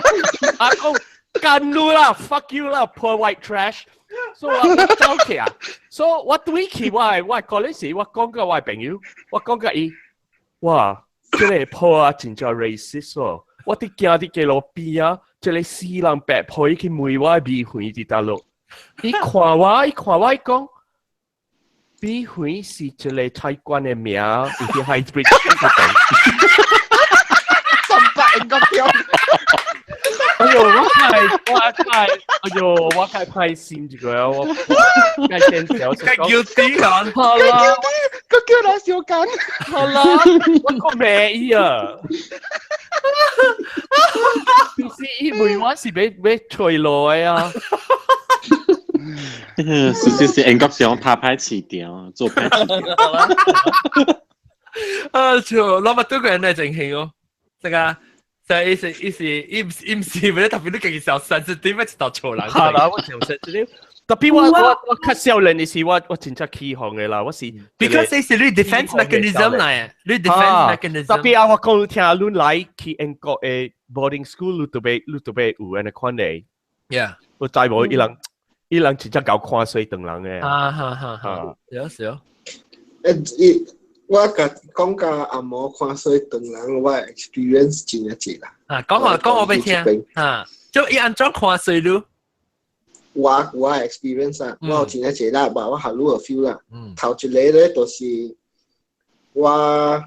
阿公干你啦 ，fuck you 啦 ，poor white trash。So 我走起啊 ，so 我對起我嗰陣時，我講個我朋友，我講個伊，哇，即係破啊，真正 racist 喎！我啲驚啲嘅路邊啊，即係四人白破去梅我米粉啲大陸，伊看我講。比會是這類菜館嘅名，而且係 British 嘅。300應該標。哎呦，我係派線住佢啊！我計先條，計叫啲啊！好啦，佢叫我小緊。好啦，我個咩啊？平時以為我是俾吹來啊！是，英國想拍牌辭掉，做牌辭掉。就攞乜多個人嚟整形哦，這個就意思唔是為咗特別都勁小聲，是點解知道錯人？係啦，我就識啲。特別我較少人嘅時，我真正起行嘅啦，我是。Because 這是你 defense mechanism 嚟，你 defense mechanism。特別我講聽你來去英國嘅 boarding school，你特別有人嘅款嚟。Yeah，我再冇伊人真正搞看水等人嘅。有。我講個阿毛看水等人，我 experience 真係濟啦。講我俾聽。就伊安怎看水咯？我 experience 啊，我真係濟啦，但我下路有 feel 啦。頭一個咧，就是我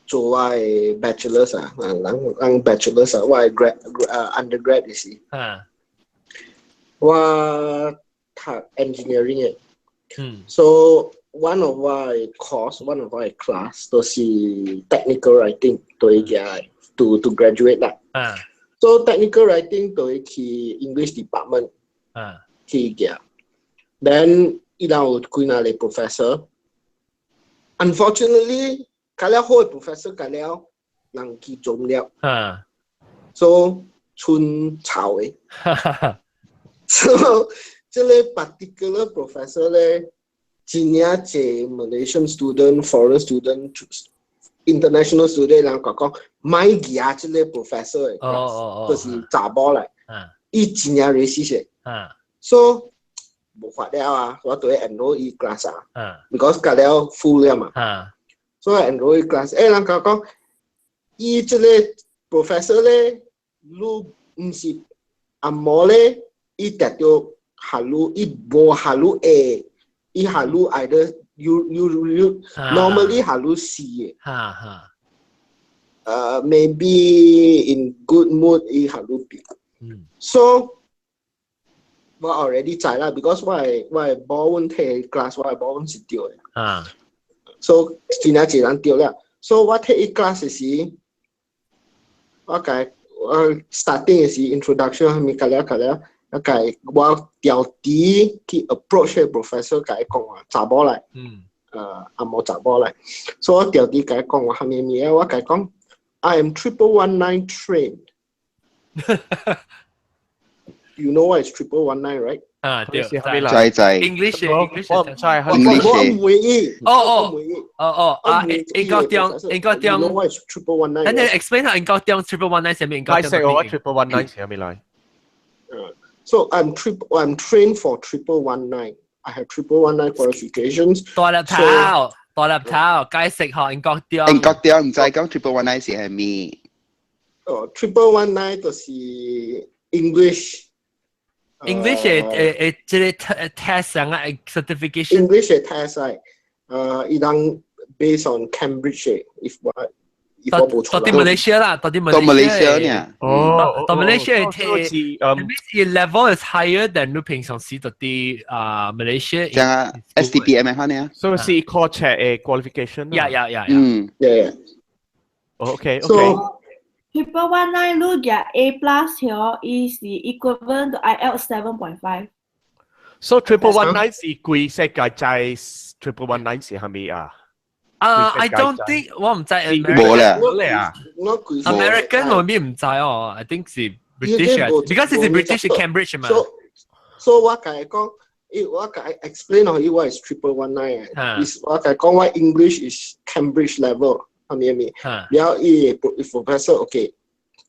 做我嘅 bachelor's 啊，人 bachelor's 啊，我係undergrad 嘅時。我讀 engineering 嘅。So one of my class 都是 technical writing 對嘅 to graduate 啦。So technical writing 對去 English department 去嘅。Then 伊拉有幾個嘅 professor。Unfortunately，嗰啲好嘅 professor 嗰啲人去做唔了。So 春草嘅。So 這個 particular professor 咧。真正係 Malaysian student、foreign student、international student 人講，買嘢即個 professor 嘅，就是查某嚟，伊真正 racist 嘅，so 冇法了啊，我對 enroll 伊 class 啊 ，because 隔了 full 了嘛，所以 enroll 伊 class，人講，伊即個 professor 咧，你唔是阿毛咧，伊達到下路，伊冇下路 A。伊下路 either you normally 下路 C maybe in good mood 伊下路 B so 我 already 知啦 because 我係born 睇 class 我係 born 是掉嘅so 真係人掉啦 so 我睇伊 class 時我starting 時 introduction 係咪㗎啦我調啲去 approach 嘅 professor 佢講話查某嚟，阿冇查某嚟，所以我調啲佢講話係咩嘢？我佢講 I am 1119 trained. You know what is 1119, right? 對，在 English，我唔知係我唔會意。英國中。You know what is 1119? 等你 explain 下英國中 1119係咩？解釋我1119係咩嚟？So I'm trained for 1119. I have 1119 qualifications. 大粒頭，解釋下英國中。英國中唔知講1119是係咩？1119就是 English 係即係 test 啊 certification。English 嘅 test 係伊當 based on Cambridge 到啲 Malaysia 啦，到啲 Malaysia 呢？到 Malaysia 係 level is higher than 你平常時到啲Malaysia。像 STPM 係咩啊？所以是 core check 嘅 qualification。Yeah. Okay. So 1119如果 A plus 咗，伊是 equivalent to IELTS 7.5。So 1119是貴世界在1119是係咪啊？I don't think 我唔知 American 我咪唔知哦 I think 是 British because it's British Cambridge 嘛。So 我講我explain 可以what is 319is 我講話 English is Cambridge level 係咪？然後professor OK，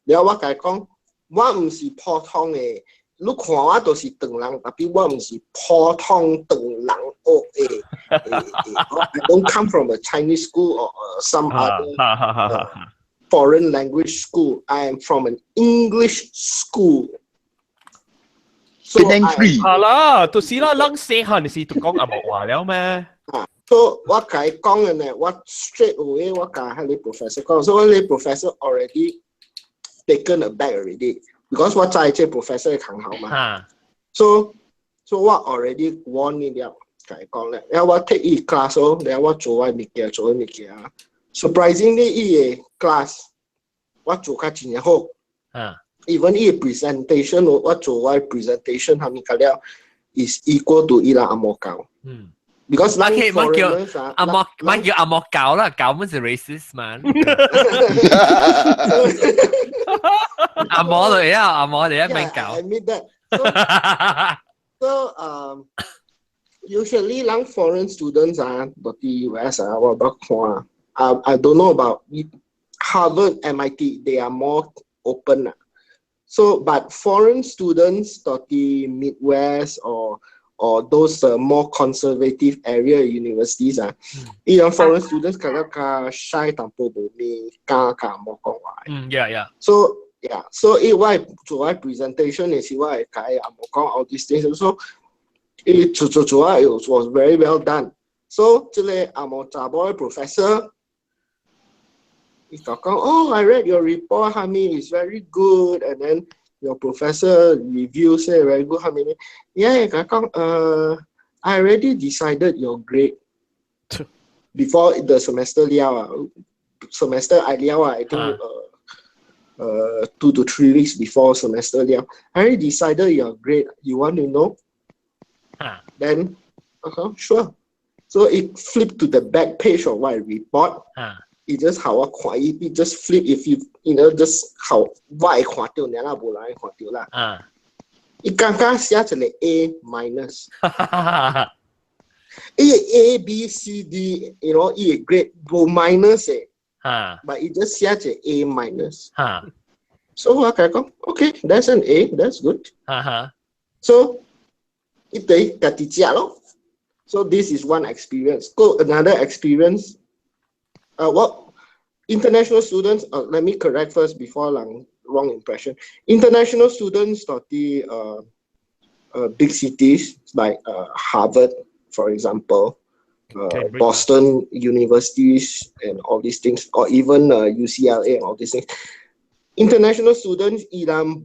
然後我講我唔是普通嘅，你看我都是唐人，但係我唔是普通唐人學嘅。I don't come from a Chinese school or some other foreign language school. I am from an English school. So free. 係啦，到時啦，冷死下你是讀講阿莫話了咩？So 我講嘅呢，我 straight away 我講你 professor 講，所以你 professor already taken aback already because 我在這 professor 嘅行校嘛。So 我 already warn 你了，講咧，然後我 take 一 class 咯，然後我做嘅物件啊。Surprisingly 一 class 我做得真好。Even 一 presentation 我做嘅 presentation 係咪講了 is equal to 伊拉阿莫教。Because 乜叫阿莫教啦？教乜是 racist man？阿莫嚟啊，阿莫嚟一名教。I admit that. So usually 讓 foreign students 到啲 US 我不看I don't know about Harvard, MIT. They are more open. So, but foreign students to the Midwest or those more conservative area universities, even foreign students can shy tampo boleh ka mo kong wai. Yeah. So it why to why presentation is why kai mo kong all these things. So it was very well done. So today amo taboy professor. Oh, I read your report, Hami, it's very good. And then your professor review say very good, Hami. Yeah, I already decided your grade before the semester I think 2 to 3 weeks before semester I already decided your grade. You want to know? Then, sure. So it flipped to the back page of my report. It just how it just flip if you just how why 看到你啦，無人看到啦。伊剛剛寫一個 A minus，伊 A B C D， 伊個 grade 無 minus 嘅，but it just 寫一個 A minus。So 我講 ，okay, that's an A, that's good. So 伊對家己食咯。So this is one experience. Go another experience. What international students, let me correct first before wrong impression. International students to the big cities like Harvard, for example, Boston universities and all these things, or even UCLA and all these things. International students, ilang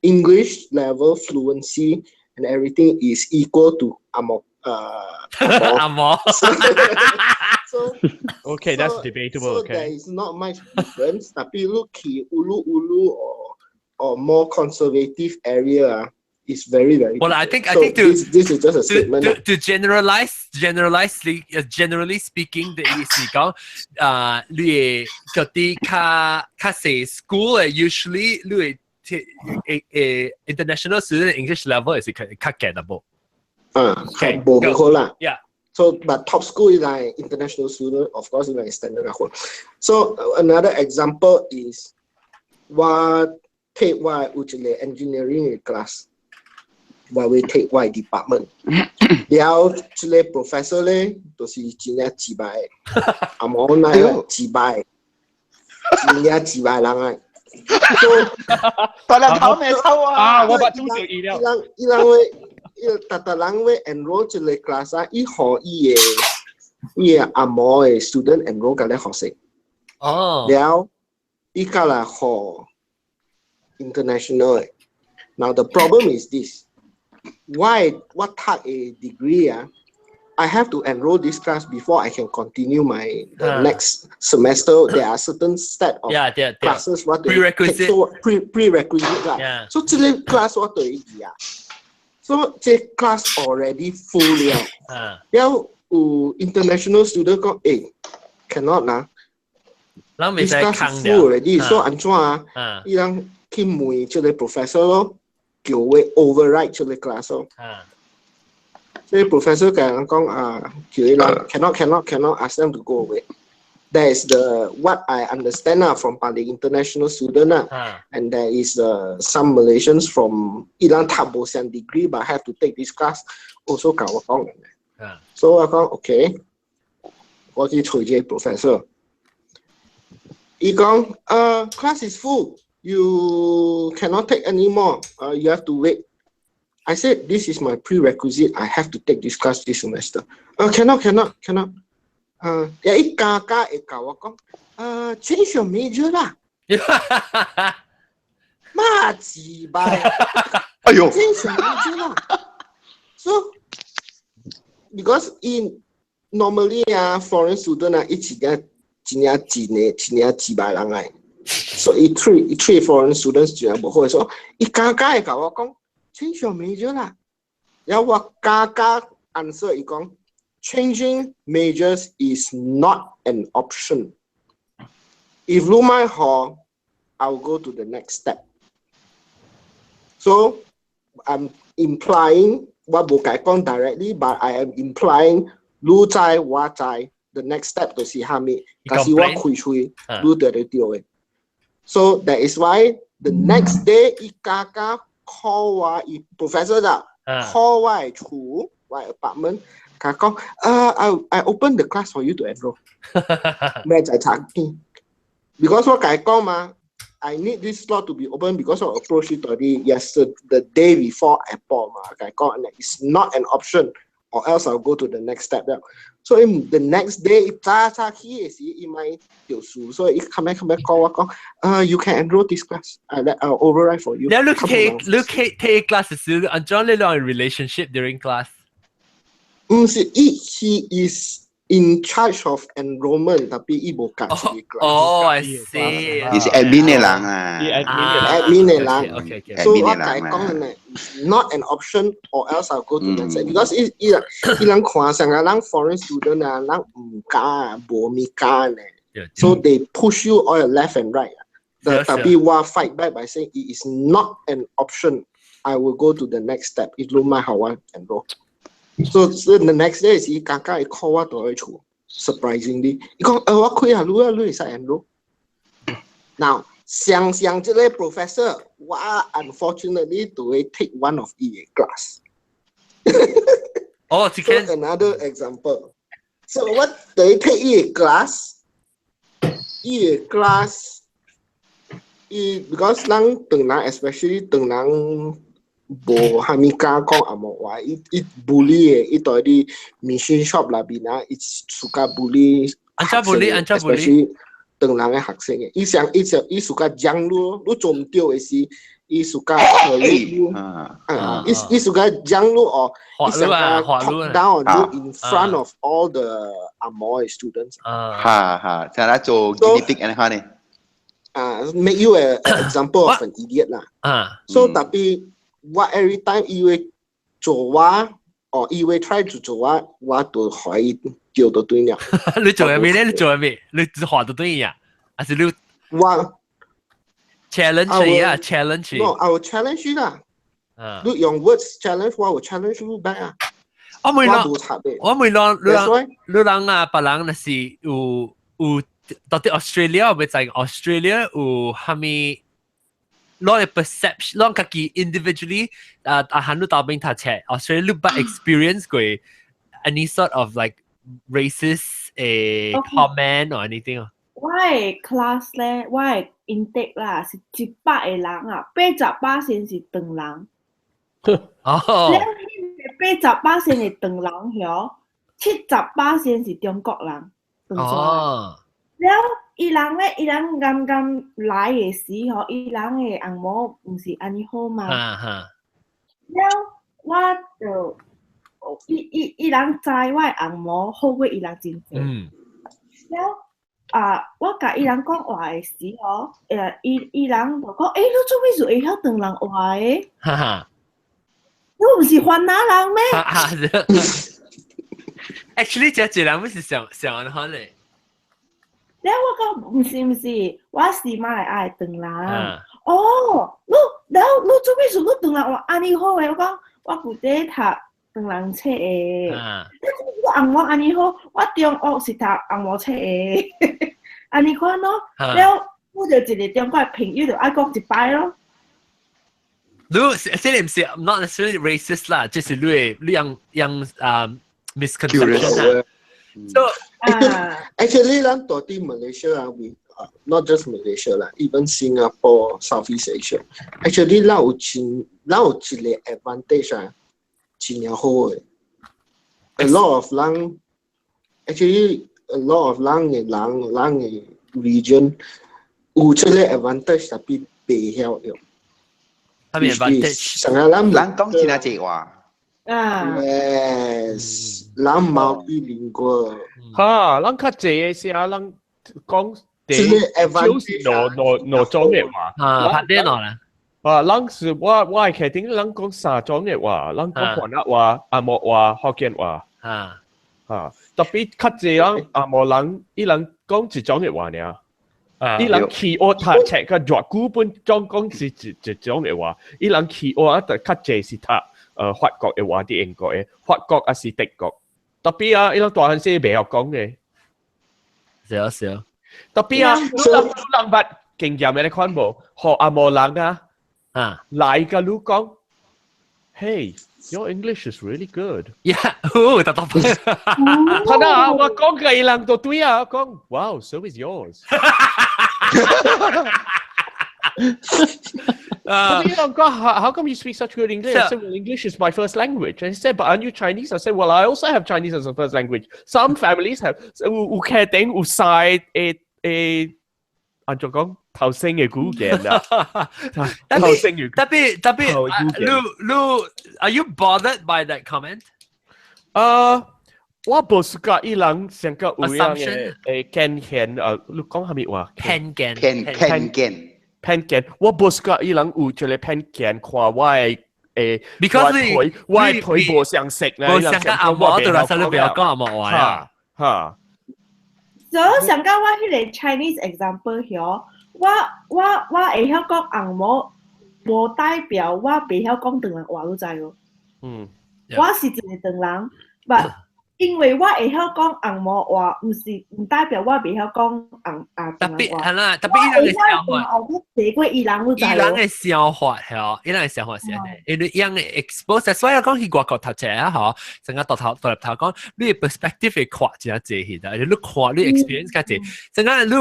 English level fluency and everything is equal to Amok. Okay, that's debatable. So there is not much difference. Tapi look, ulu or more conservative area is very very. Well, different. I think this is just a statement. To generally speaking, the意思講，你嗰啲卡細 school usually 你international student English level is 卡嘅噃。Okay, yeah. So, but top school is like international student, of course, is like standard. So, another example is what take why engineering class, why we take why department. Now, the professor le, to si China jibai, amon na jibai, China jibai lang. So, 當然頭未抽啊！我把中小意料。tata lang we enroll 這個 class 伊可伊阿摩嘅 student enroll 嘅咧學生。แล้ว伊個啦學 international。Now the problem is this. What type a degree I have to enroll this class before I can continue the next semester. There are certain set of classes what prerequisite. So prerequisite 啦。So 這個 class 我對伊So the class already full了。แล้วinternational student 講cannot 啦。This class full already，so 安怎伊人去問這個 professor 咯。叫我 override 出嚟 class 咯。所以 professor 講叫你啦 cannot ask them to go away. That is what I understand from Bali international student and there is some Malaysians from Iran tak bosan degree but have to take this class also 教我講嘅。So 我講 OK， 我去找這 professor。佢講class is full, you cannot take anymore. You have to wait. I said this is my prerequisite. I have to take this class this semester. Cannot. 有一家會教我講change your major 啦。媽字拜，哎呦 change your major 啦。So because in normally foreign student 一起嘅一年幾百人嚟，所以three foreign students 就冇會說一家會教我講change your major 啦。然後我家 answer 佢講。Changing majors is not an option. If Lumai Hall, I'll go to the next step. So I'm implying what Bokai Kong directly, but I am implying Lu Zai Wa Zai. The next step to see Hami. Kasi wa kui chui Lu the So that is why the next day Ikaka call wa professor call wa chu wa apartment. I open the class for you to enroll. Because what I need this slot to be open because I approached it already yesterday, the day before Apple. It's not an option, or else I'll go to the next step. So in the next day, so if come back call, you can enroll this class. I'll override for you. Now look take classes. And John Lilo in relationship during class. He is in charge of enrollment tapi ibu kat class. Oh, I see. He's admin lang Admin lang. Okay. So what I call not an option or else I'll go to the next step because ilang kuasa lang foreign student lang ka bomika so they push you all left and right. Tapi wa fight back by saying it is not an option. I will go to the next step. It lumai hawan enroll. So the next day is kakak call 我到去厝 surprisingly 佢講我開下路你使 enroll now 想這個 professor 我 unfortunately 都會 take one of EA class so another example so what they take EA class because 人等人 especially 等人無蝦米家講阿莫話，一 bully 一代啲 machine shop 裏邊啊，一suka bully， especially 當人嘅學生嘅，伊suka將路做唔到嘅時，伊suka 伊suka將路哦，伊想talk down on you in front of all the Amoy students。就係做 guinea 嘅呢make you an example of an idiot 啦。So 特別。What every time 伊會做我，or 伊會 try to 做我都可以叫到對了。你做咩咧？你做咩？你話到對呀？還是你我 challenge 呀 ？challenge。No, I will challenge you 啦。你用 words challenge 我 challenge you back 啊。我未講，你人啊，別人那是有到底 Australia 或者在 Australia 有蝦米？攞嘅 perception， 攞自己 individually 喺度到邊睇車 ，Australia 你把 experience 過 any sort of like racist comment or anything 啊？我嘅 class 咧，我嘅 intake 啦是100個人啊，80%是長人。哦。你80%係長人喎，70%是中國人。哦。แล้ว伊人咧，伊人啱啱來嘅時候，伊人嘅紅毛唔是安尼好嘛？แล้ว我就伊人知我嘅紅毛好過伊人真濟。แล้ว我甲伊人講話嘅時候，伊人就講：你做咩做會曉當人話嘅？你唔是番拿人咩？Actually，這人不是想安好咧。แล้ว我講唔是，我是馬來亞嘅當人。哦，然後你做咩事？你當人話安尼好誒？我講我舊底讀當人冊誒。我紅毛安尼好，我中學是讀紅毛冊誒。安尼款咯，然後我就一個中國朋友就愛講一擺咯。你這唔是 not necessarily racist 啦，就是你讓misconception 啦。So actually, lang toti Malaysia, we not just Malaysia lah, even Singapore, Southeast Asia. Actually, lao chile advantage ah, chinya ho. A lot of lang, actually, a lot of lang region, chile advantage tapi behel yo. 他們 advantage。成日lang講錢啊這話。Yes, lang multilingual. 嚇，咱較濟嘅時候，咱講就是攞種嘅話。拍電腦啦。咱是我係確定，咱講三種嘅話，咱講華語話、阿莫話、福建話。特別較濟人阿莫人，伊人講一種嘅話呢。伊人企我讀冊個粵語本講是一種嘅話，伊人企我就較濟是讀法國嘅話啲英國嘅，法國還是德國。特別啊，伊人大漢時未學講嘅。少。特別啊，你人捌經驗嘅款無？學阿莫人啊，來個你講 ，Hey, your English is really good. Yeah, 特特。睇下我講嘅伊人都對啊，講 Wow, so is yours. How come you speak such good English? I said, well, English is my first language. And he said, but aren't you Chinese? I said, well, I also have Chinese as a first language. Some families have. 有確定有曬按照講頭先嘅語言啊，頭先語。特別 are you bothered by that comment? 我無試過伊人成個有樣嘅偏見你講係咪話？偏見。偏見，我無試過伊人有一個偏見，看我嘅because 我嘅腿無相識咧，無相識阿莫對啦，所以你不要講阿莫話啦。嚇。所以想到我迄個 Chinese example 嗬，我會曉講紅毛，無代表我袂曉講唐人話，你知無？我是一個唐人，but 因為我會曉講紅毛話，唔代表我袂曉講特別係啦，特別伊人嘅笑法，寫過伊人，你知無？伊人嘅笑法係，伊人嘅笑法是安尼，因為伊人嘅 expose，所以講去外國讀冊啊，嗬，成日獨立頭講，你 perspective 會看真係濟去的，你看你 experience 較濟，成日你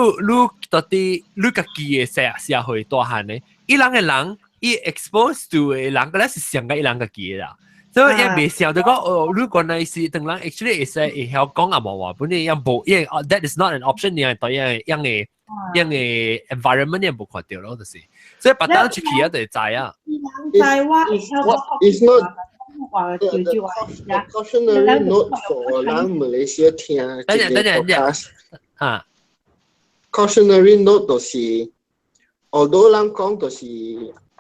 到底你家己嘅社會大漢咧，伊人嘅人，伊 expose to 嘅人，嗰啲是上個伊人家己嘅啦。所以也未想到講，如果你是當人 actually 係會曉講阿毛話，本嚟樣無，因為 that is not an option，你係對樣嘅 environment 你冇看到咯，就是。所以白單出去啊，就知啊。It's not the cautionary note for 咱 Malaysia 聽這個 podcast。Cautionary note 就是 ，although 咱講就是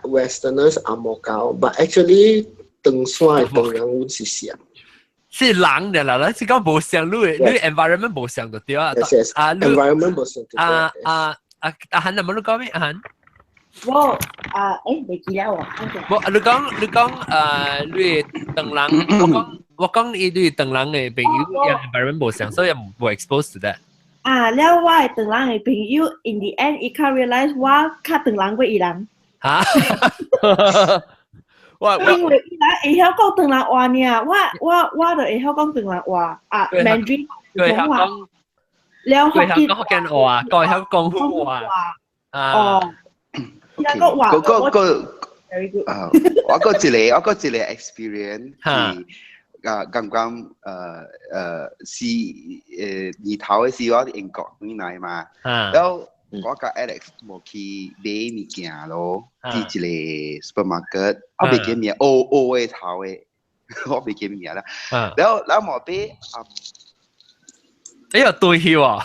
Westerners 阿毛教 ，but actually 當山當人阮是像，是人嘅啦，咱是講無像你 environment 無像就對啊。environment 無像就對。阿韓有冇你講咩？阿韓？我未記得喎。冇，你講你當人，我講你當人嘅朋友 environment 無像，所以冇 expose to that。แล้ว我係當人嘅朋友 ，in the end，伊較 realize 我較當人過伊人。嚇？因為伊人會曉講唐人話呢，我就會曉講唐人話Mandarin 普通話，แล้ว佢曉講福建話，佢曉講廣東話。我個一個 experience 係剛剛是年頭嘅時我喺英國回來嘛，然後我甲 Alex 無去買物件咯，去一個 supermarket， 我未記名，O 嘅頭嘅，我未記名啦。然後無買哎呀對喎，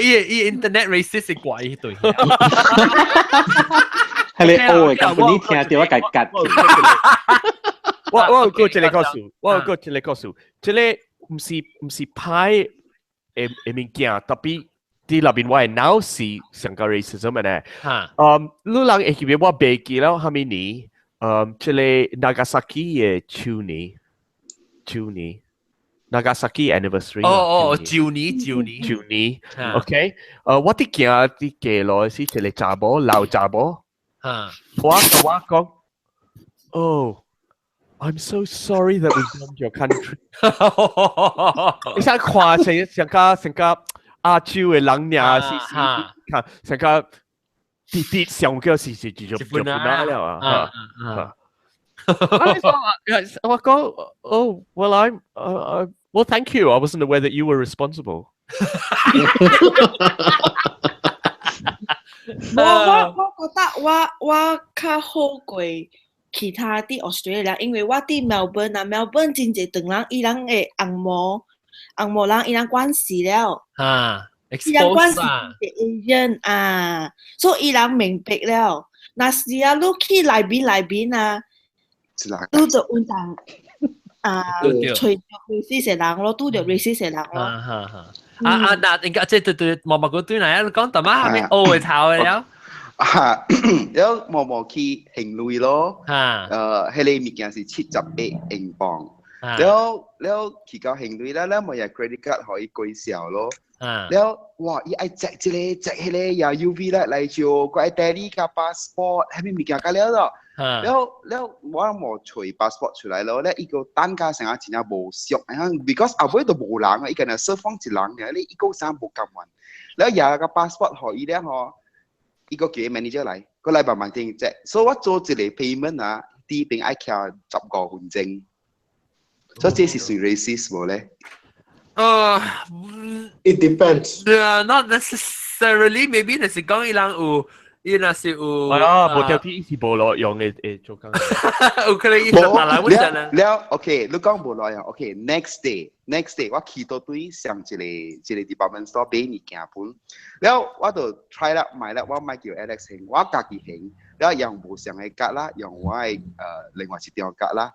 伊 internet racist 怪伊對。係你 O 嘅company聽到我夾夾。我有個一個告訴，即個唔是歹嘅物件，特別。啲那邊我係 now 是成個 racism 嘅咧。嚇，你人會記得我背記了下面年，即係 Nagasaki 嘅舊年 Nagasaki anniversary。哦，舊年，OK，我啲行啲記落是即係查某老查某，嚇，我講，Oh。I'm so sorry that we bombed your country 你想看成個亞洲嘅人呀，看成個啲上腳是就本來了啊！我講，Oh well well thank you I wasn't aware that you were responsible 我覺得我較好過其他啲 Australia， 因為我啲 Melbourne 真濟長人，伊人嘅紅毛人，伊人關係了，伊人關係係 Asian 啊，所以伊人明白了。那時啊，你去內邊啊，都就運動隨着 racist 嘅人咯，都着 racist 嘅人咯。嗱，應該即係對毛毛嗰堆嚟啊，講大媽係咪奧會頭嘅了？แล้วมอคีเฮงลุย咯เฮเลมี件是78英鎊แล้วขี่เก่าเฮงลุยแล้วมอยากเครดิตการ์ด可以貴少咯แล้ว哇อีไอแจกจิเลแจกเฮเลยอย่า UV แล้ว嚟就ก็ไอเตลี่กับ passport ให้มี件กันแล้วว่าหมอช่วย passport 出來咯แล้วอี個單價成日真係無熟because 後尾都無人啊，依個係雙方一人嘅，你依個成日無咁運，แล้วอย่า個 passport 可以咧嗬。一個叫 manager 嚟，個禮拜萬定啫，所以我做一個 payment 啊，啲邊愛卡15分鐘，所以這是屬 racist 冇咧？It depends. Not necessarily. Maybe 你是講伊人有，伊那是有。係啊，無條件是無路用嘅做工。有可能伊實打來會真啊。了 ，OK，你講無路用 ，OK，next day，我去到對上一個 department store 買物件本，แล้ว我就 try 啦買啦，我買叫 Alex 行，我家己行，แล้ว用無上嘅格啦，用我嘅另外一張格啦，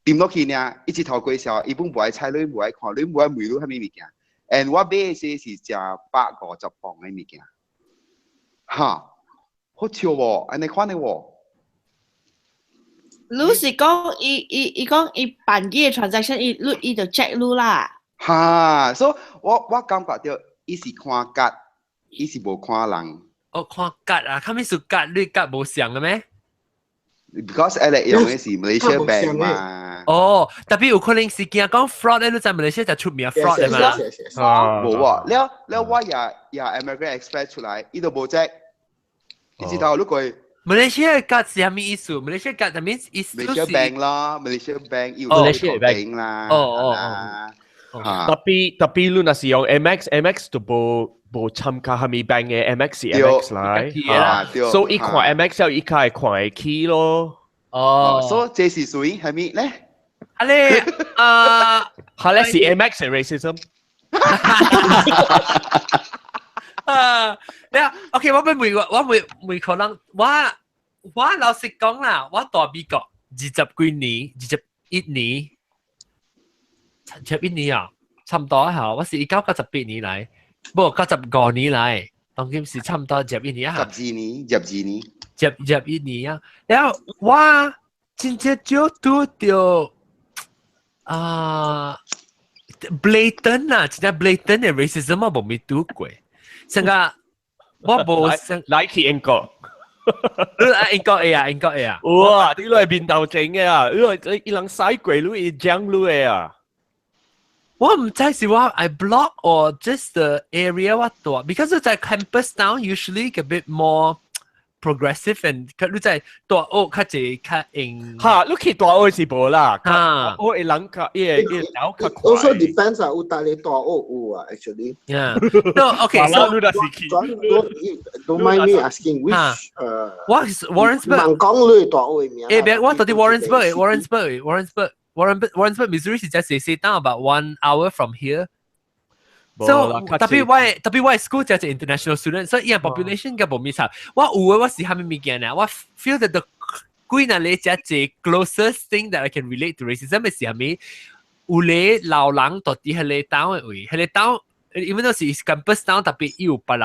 掂落去呢，一直頭貴少，伊本無愛猜你無愛看，你無愛問你係咩物件 ，and 我買嘅是只150磅嘅物件，嚇。好笑喎，安尼看的喎。你是講伊講伊辦嘅 transaction，伊就 check 你啦。嚇，所以我感覺到伊是看格，伊是無看人。看格啊，佢咪是格，你格無像嘅咩 ？Because Alex 用嘅是 Malaysia Bank 嘛。特別有可能是驚講 fraud 咧，你在 Malaysia 就出名 fraud 嘅嘛。冇喎，แล้ว我也 American Express 出來，伊都無隻。你知道如果 Malaysia 格是係咩意思 ？Malaysia 格就 means Malaysia Bank 啦 ，Malaysia Bank 要 Malaysia Bank 啦。特別你那是用 MX 就無參加係咪 bank 嘅 MX 是 MX 嚟，所以伊看 MX 後伊係看會起咯。所以這是屬於係咪咧？係咧是 MX 嘅 racism。OK， 我每可能我老實講啦，我到美國21年啊，差唔多嚇，我是1998年嚟，不95年嚟，當今是差唔多21年啊。21年啊，然後我真正就拄到blatant 啊，真正 blatant 嘅 racism 我冇拄過。成個我冇成來去英國，英國嘅啊！哇！啲都係變鬥整嘅啊！因為你人使鬼佬係將佬嘅啊！我唔知是我 I block or just the area 我多 ，because 在 campus now usually a bit more progressive and 你在大屋較濟較用。嚇，你去大屋是無啦，我係人較腦較快。Also depends 啊，有大你大屋有啊 ，actually。Yeah. No, okay. So don't mind me asking which what is Warrensburg？ 孟講你大屋嘅名。別我到底 Warrensburg Missouri 是在寫 down about 1 hour from here。So 特別我 school 就係 international student， 所以 population 嘅冇咩差。我有嘅我是蝦米物件啊？我 feel that the 幾那裡只係 closest thing that I can relate to racism 嘅是蝦米？有咧老人到底係咧島嘅位，係咧島因為都是 campus town，特別有別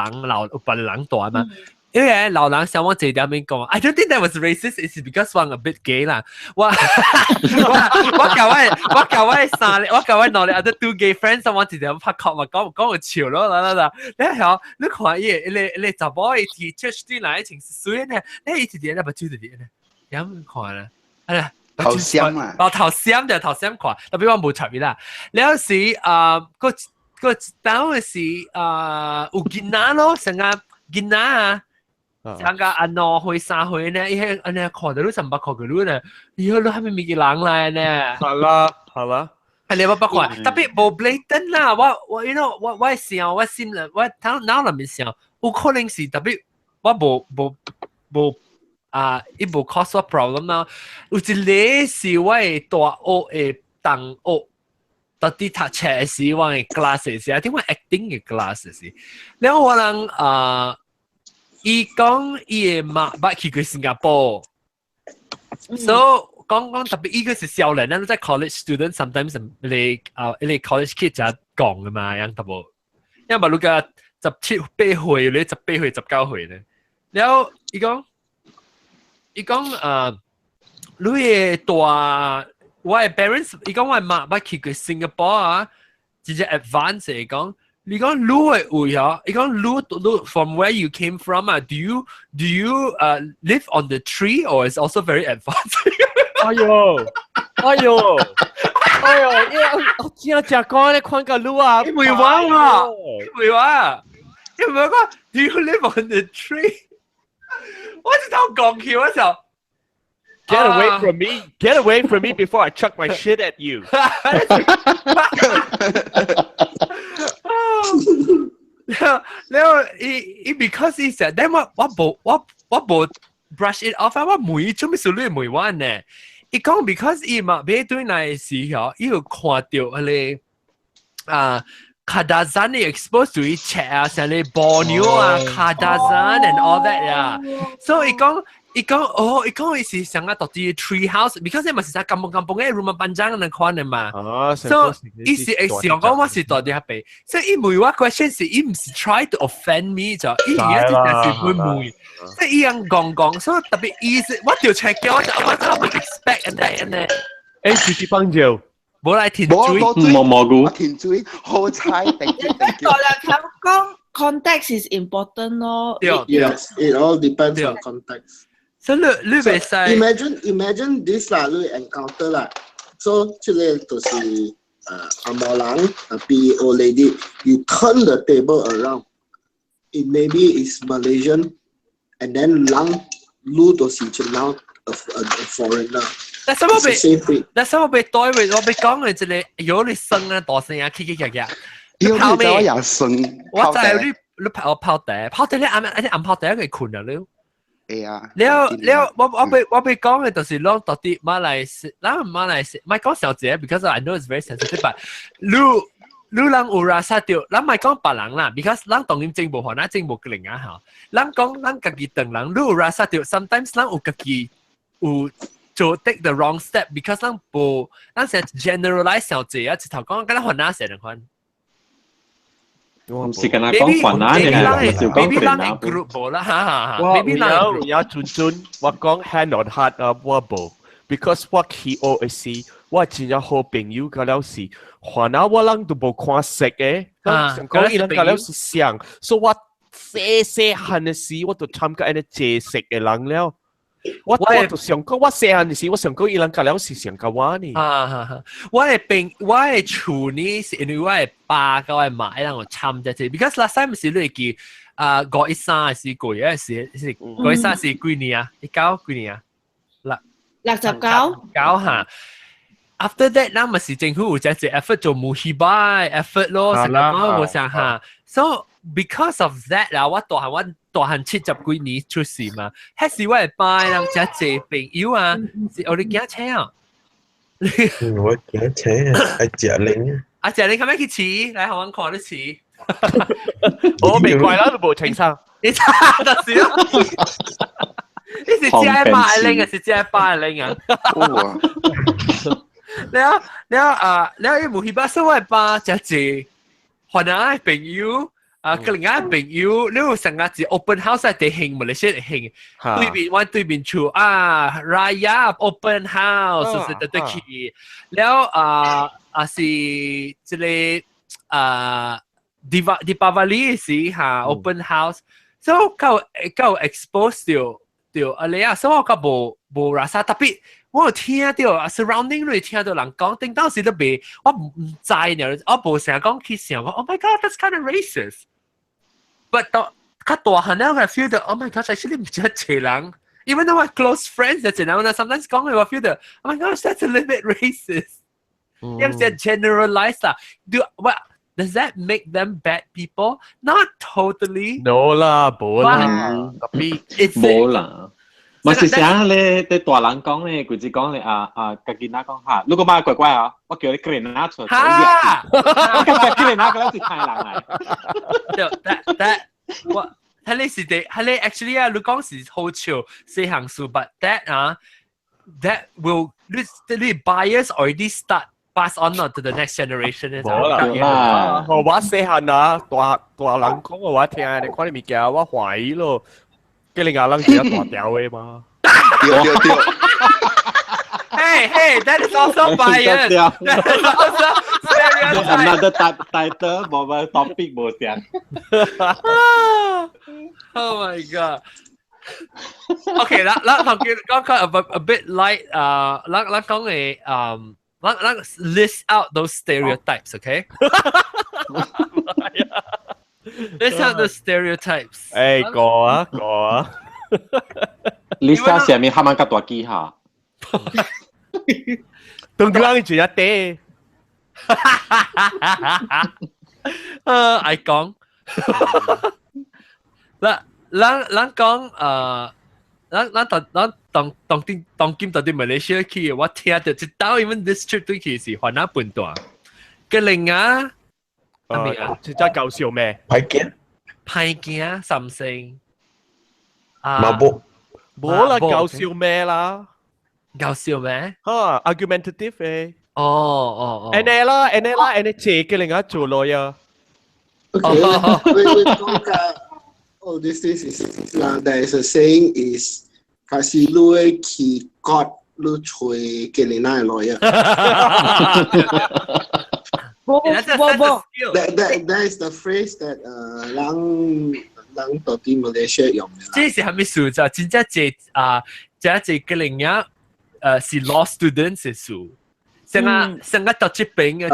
人大嘛。因為老人想我這點面講 ，I don't think that was racist. It's because I'm a bit gay 啦。我教我攞你 other two gay friends，我直接拍殼嘛，講我笑咯啦。你睇你看伊，你查某伊提 church 啲來情緒呢，你一點都不注意啲呢，點看啦？啊，頭先啊，頭先看，特別我冇插意啦。有時個當嘅是有囡仔咯，成個囡仔啊。像個2歲3歲呢，伊係安尼看到你300塊嘅路呢，以後你係咪咪嘅人來呢？係啦，係你不看，特別無 blatant 啦，我 you know 我想我心啦，我頭腦裏面想，有可能是特別我無伊無 cause 我 problem 啦，有一個是我嘅大學嘅同學。到底讀冊嘅時，我嘅 classes 係點解 acting 嘅 classes？然後我人伊講伊嘅媽捌去過新加坡，所以講特別伊個是少年，咱在 college student sometimes 你college kid 就講嘅嘛，樣特別，因為如果17、18歲咧，18歲、19歲咧，然後伊講你嘅大我嘅 parents， 伊講我媽捌去過新加坡啊，直接 advance 嚟講。你講你嘅位啊？你講你 from where you came from 啊 ？Do you live on the tree or is also very advanced？ 哎呦！我聽講講你看個路啊，你唔會話啊？你唔係講 Do you live on the tree？ 我只頭講橋嗰時候 ，Get away from me before I chuck my shit at you。แล้ว because he said then 我冇 brush it off 我每做咩事你每晚呢伊講 because 伊嘛別對那時候伊有看到迄個卡達山你 exposed to 伊 check 啊像你 Borneo 啊卡達山 and all that 呀所以伊講伊是想要到啲 tree house because 伊嘛是在kampung嘅 rumah panjang 那款嘅嘛所以伊是想講我是到啲邊所以伊問我 question 是伊唔是 try to offend me 就伊而家就是會問即係伊樣講所以特別伊是我條 check 嘅我真係 expect 呢自己幫助冇嚟填嘴冇填嘴好彩 thank you 我哋講 context is important 咯 Yes, it all depends on context. So 你袂使 imagine this 啦，你 encounter 啦， so 這個就是阿毛人be old lady, you turn the table around, it maybe is Malaysian, and then 人路都是就now a foreigner. 但係我被對位，我被講嘅就係有你生啊，大聲啊，嘰嘰㗎。有你就有生，我就係你泡茶你暗泡茶嘅困啊你。係啊。我被講嘅就是攞到啲馬來西亞，唔係講小姐 ，because I know it's very sensitive， but 你人有รา沙掉，咱唔係講別人啦 ，because 咱當然政府可能政府嘅另外嚇，咱講咱自己當人，你有รา沙掉 ，sometimes 咱有自己有。就 take the wrong step because 咱成 generalize 小姐啊，直頭講跟咱混哪成人款。唔是跟他講混哪嘅，就講混哪。 group 冇啦，哈。我有尊，我講 hand on heart 啊，我冇 ，because 我去 OSC， 我真係好朋友嗰陣時，混哪我人都冇看識嘅，講伊人嗰陣時想，所以我細漢嘅時我都參加啲借食嘅人了。我就想講，我細漢時，我想講伊人隔了是上個我呢。我係處呢，是因為我係爸個係媽，讓我參加啫。Because last time 是你記513是幾啊？是513是幾年啊？19幾年啊？69嚇。After that，那咪是政府有隻 effort 做muhibah effort 咯，成個我想嚇。So because of that 啦，我大漢70幾年出事嘛，迄時我係拜人家借朋友啊，是我哋驚車啊。我驚車啊，阿謝玲啊。阿謝玲咁樣去似，嚟我看得似。我未怪啦，都冇情商。你差得少。你是只係拜玲啊，是只係拜玲啊。你一無去巴，所以我係拜只借。可能係朋友個另外朋友，你有成日是 open house 係地興馬來西亞興，對面處Raya open house 是對起，แล้ว是即係Deepavali 是嚇 open house，所以夠 expose 到อะไร啊，所以我夠冇rasa，特別我有聽到 surrounding 裏聽到人講，頂當時都未，我唔知呢，我冇成日講佢想講 ，Oh my God that's kind of racist。But 較大漢咧，我 feel 到 Oh my God actually 唔係一人 ，even though we're close friends，但係我 sometimes 講我 feel 到 Oh my God that's a little bit racist。有啲 generalize 啦，Does that make them bad people? Not totally. No 啦，冇啦，特別冇啦。咪是想咧，對大人講咧，佢只講咧家己那講嚇，如果媽乖乖啊，我叫你個人拿出嚟，我叫你拿個係太難嚟。That 我睇你是哋，睇你 actually 啊，你講是好笑四行數 ，but that will the bias already start.Pass on to the next generation 咧，冇啦。我細漢啊，大人講嘅話聽，你看你物件，我懷疑咯，叫你亞人只大條嘅嘛。對。Hey, that is also bias. That is also stereotype. Another title, 冇 topic 冇聲。Oh my god. Okay, 啦同佢講 a bit light，啦講嘅Let's list out those stereotypes, okay? List out those stereotypes. 個啊。list out 下面啱啱大機下。當然住一啲。I 講。咱講當今到啲 Malaysia 去，我聽到直到 even this trip 對佢是換那半段。個另外，真係搞笑咩？派件 something。冇啦，搞笑咩啦？搞笑咩？argumentative 誒。哦。NA 啦，NA 借嘅另外做 lawyer。Oh, this is there is a saying is kasi lu ki got lu chui kelina lawyer. That is the phrase that lang toti Malaysia 用。這是係咪數就真正這個另外是 law students 嘅數，成個到這邊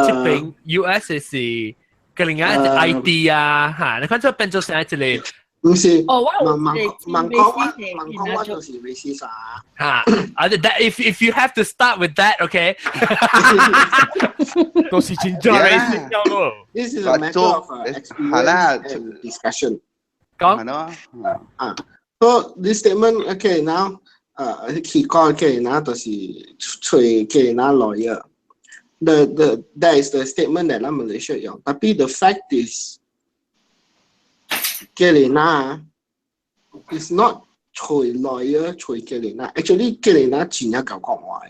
US 是個另外 IT 啊嚇，你看這變做成這裡。唔是，問講我就是 racist 啊。If you have to start with that, okay? 都是真正 racist 咯。This is a matter of experience and discussion. 講So this statement, okay, now, 佢講嘅嗱就是隨嘅嗱 lawyer. That is the statement that Malaysia 用，但係 the fact is。Kelena is not 隨 lawyer 隨 Kelena. Actually, Kelena 真係搞講話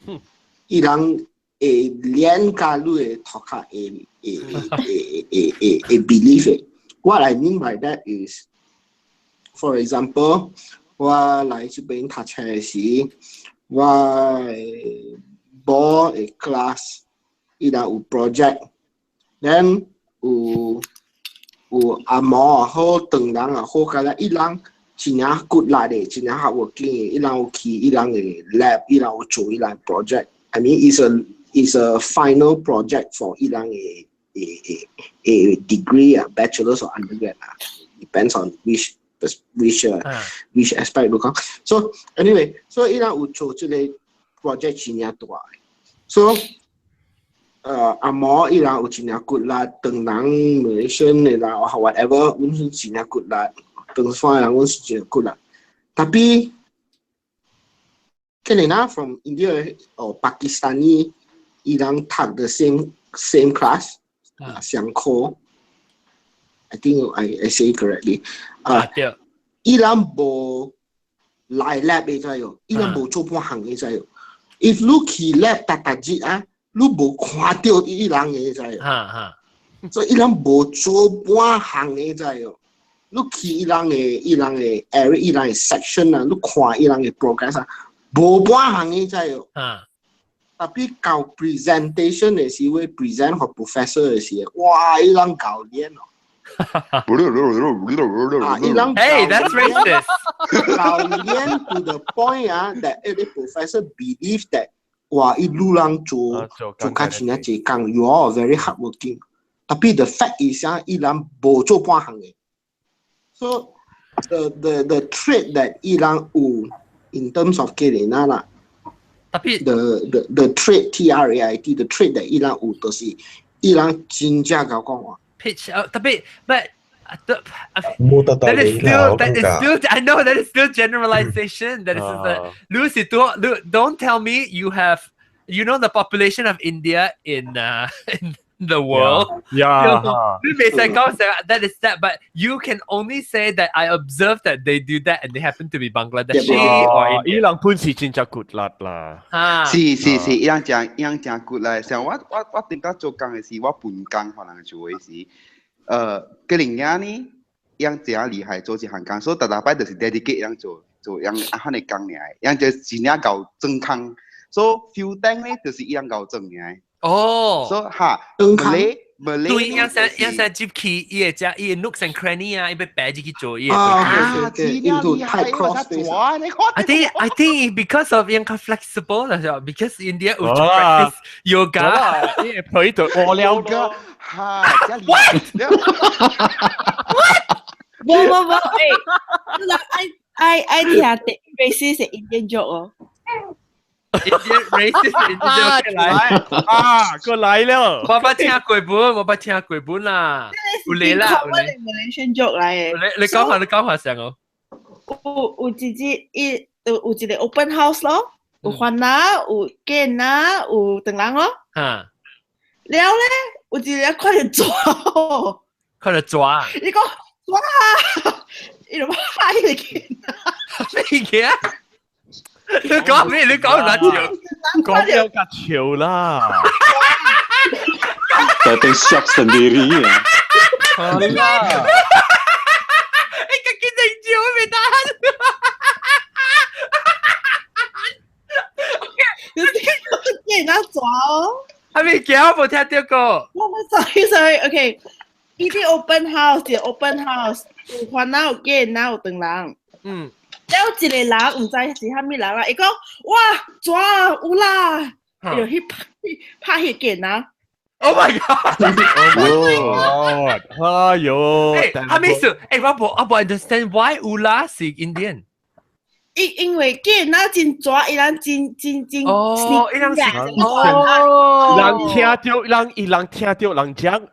嘅。伊人連加入嘅頭殼believe 嘅。What I mean by that is, for example, 我嚟這邊讀書嘅時，我報嘅 class， 伊人有 project，then 有阿毛也好，長人也好，甲咱伊人真正骨力的，真正 hardworking 的，伊人有去伊人的 lab， 伊人有做伊人 project。I mean, it's a final project for 伊人的degree bachelor's or undergrad depends on which aspect 你講。So anyway， 所以伊人有做這個 project 真正大的。So阿毛伊人有真正骨力，長人 Malaysian 的啦，或 whatever， 阮是真正骨力，長山人阮是真正骨力。但係Kelena from India or Pakistani， 伊人讀 the same class， 相科。I think I say correctly。伊人無來 lab 嘅在用，伊人無做半行嘅在用。If you 去 lab 搭日啊。你無看到伊人嘅在，所以伊人无做半行嘅在哦。你去伊人嘅 area， 伊人嘅 section 啊，你看伊人嘅 progress 啊，无半行嘅在哦。tapi 搞 presentation 嘅時會 present 和 professor 嘅時，哇！伊人搞練哦。Hey, that's racist. 搞練 to the point that the professor believe that 哇，伊路人做較錢一隻工 ，you are very hardworking。tapi the fact is 伊人無做半行嘅。So the trait that 伊人有 in terms of 嘅人啦。Tapi the trait TRAIT the trait that 伊人有就是伊人真正夠講話。pitch tapi but that is still I know that is still generalization. That is Lucy, don't tell me you know the population of India in the world. Yeah. That is that, but you can only say that I observed that they do that and they happen to be Bangladeshi or Indian. 伊人本事真正 good 啦。是，伊人真 good 啦。像我點解做工嘅時，我本工可能做嘅時，個人嘢呢，伊人真厲害做一項工，所以大擺就是 dedicate 伊人做伊人阿呢工嚟，伊人就真正夠正康，所以 few thing 呢就是伊人夠正嘅。所以哈，對，yang saya接起伊只伊 nooks and cranny 伊被擺住去做伊。into tight cross space. I think because of yang flexible 啦，because India would practice yoga. 伊配到我了㗎，哈，真厲害。I think racist Indian joke 哦。Indian racist 過來了。我捌聽過本啦。有嚟啦，有嚟。Malaysian joke 嚟嘅。你講下先哦。有一個 open house 咯，有番啦，有雞啦，有長人咯。然後咧，有一個看到抓，看到抓。你講抓，你就拍佢嘅。咩嘅？你講咩？你講哪條？講了架潮啦。Tapi shock sendiri ya. Alah. Kaki jauh boleh tahan. Okay, nak抓。Habis kaya apa聽到過？sorry. Okay, ini open house，有番啦，有雞啦，有長人。แล้ว一個人唔知是蝦米人啦，伊講哇抓有啦，伊就去拍迄件啊。Oh my god! Oh my god! 哎呦！蝦米事？我不 understand why Ula 是 Indian。因為件啊真抓，伊人真。哦，伊人是人聽到人講，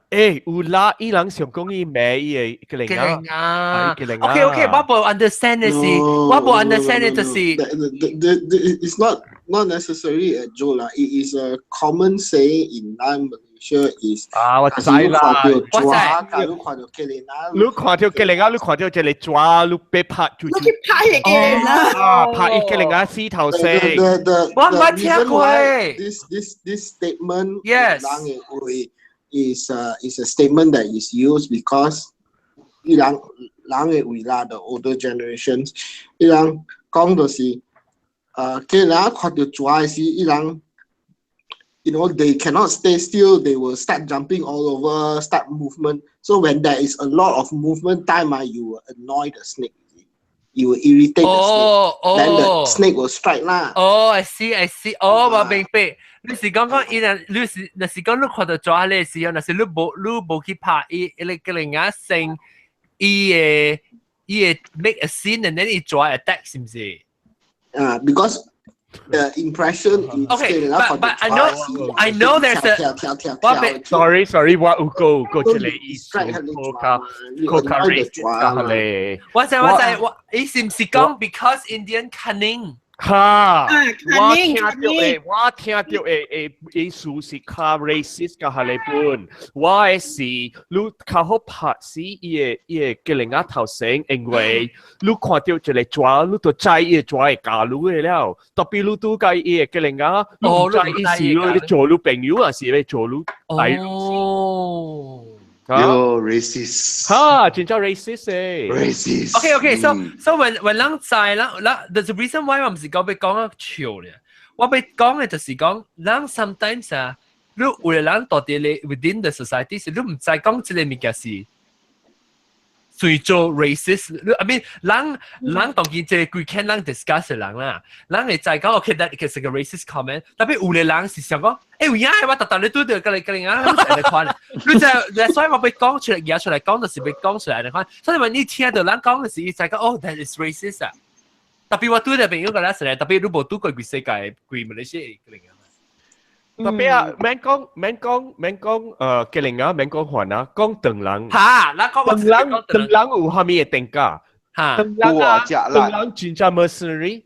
有啦，伊人想講伊咩伊個靈啊？Okay， 我不 understand 嘅是，我不 understand 嘅就是。It's not necessarily a joke 啦 ，it is a common saying in Malaysia is 我知啦，你看到吉靈啊，你看到吉靈啊，你看到這裡抓，你被拍住，你去拍佢嘅啦，拍伊吉靈啊，死頭死。我聽過this statement yes is a statement that is used because 伊人嘅為啦 the older generations 伊人講就是吉靈啊看到抓嘅時伊人You know, they cannot stay still. They will start jumping all over, start movement. So when there is a lot of movement time, you will annoy the snake. You will irritate the snake. Then the snake will strike lah. Oh, I see.我明白。你是講你是講你看到抓嘅時候，那是你冇去拍伊個人家性，伊會 make a scene and then 伊抓 attack 是唔是？Because the impression is okay, but I know there's a sorry 我有個出嚟意思coca racist 㗎咧我意思唔是講 because Indian cunning 哈我聽到意思是 coca racist 㗎咧本我是你較好拍死伊個另一頭先因為你看到一個抓你就知伊抓係假如嘅了特別你都介伊個另一你唔知伊是你做你朋友還是你做你大 Yo racist。哈，真叫 racist 誒。racist。Okay，so when 人在啦，there's a reason why 我唔是講俾講啊潮咧，我俾講嘅就是講，人 sometimes 啊，你有嘅人到底你 within the society， 你唔知講這個物件是。隨做 racist，I mean，人當然即係佢傾人 discuss 嘅人啦，人係就係講 OK，that is a racist comment，特別有嘅人是想講，誒有嘢我特特你對對個你啊，你看，你就所以我被講出嚟，而家出嚟講就是被講出嚟，你看，所以話你聽到人講嘅時，就係講哦 that is racist 啊，特別我對嘅朋友個咧成日，特別你冇對過佢世界，佢馬來西亞嘅人。特別啊，免講，嘅人啊，免講還啊，講鄧人。嚇，嗱講鄧人有蝦米嘅定價？嚇，鄧人真正 mercenary，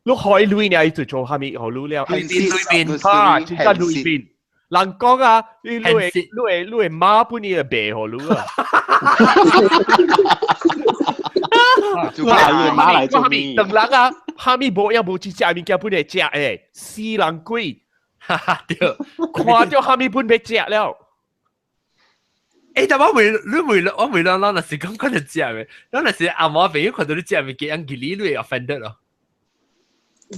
你開鐳呢？要做蝦米？學鐳了。邊嚇，真正鐳邊。人講啊，你係馬本你係白學鐳啊。就係馬來做咩？鄧人啊，蝦米冇一隻物件本嚟食誒，死人鬼。對，看到下面本被食了。但我未諗那是講嗰隻食嘅，那是阿媽朋友看到你食嘅，叫人佢你 offended 咯。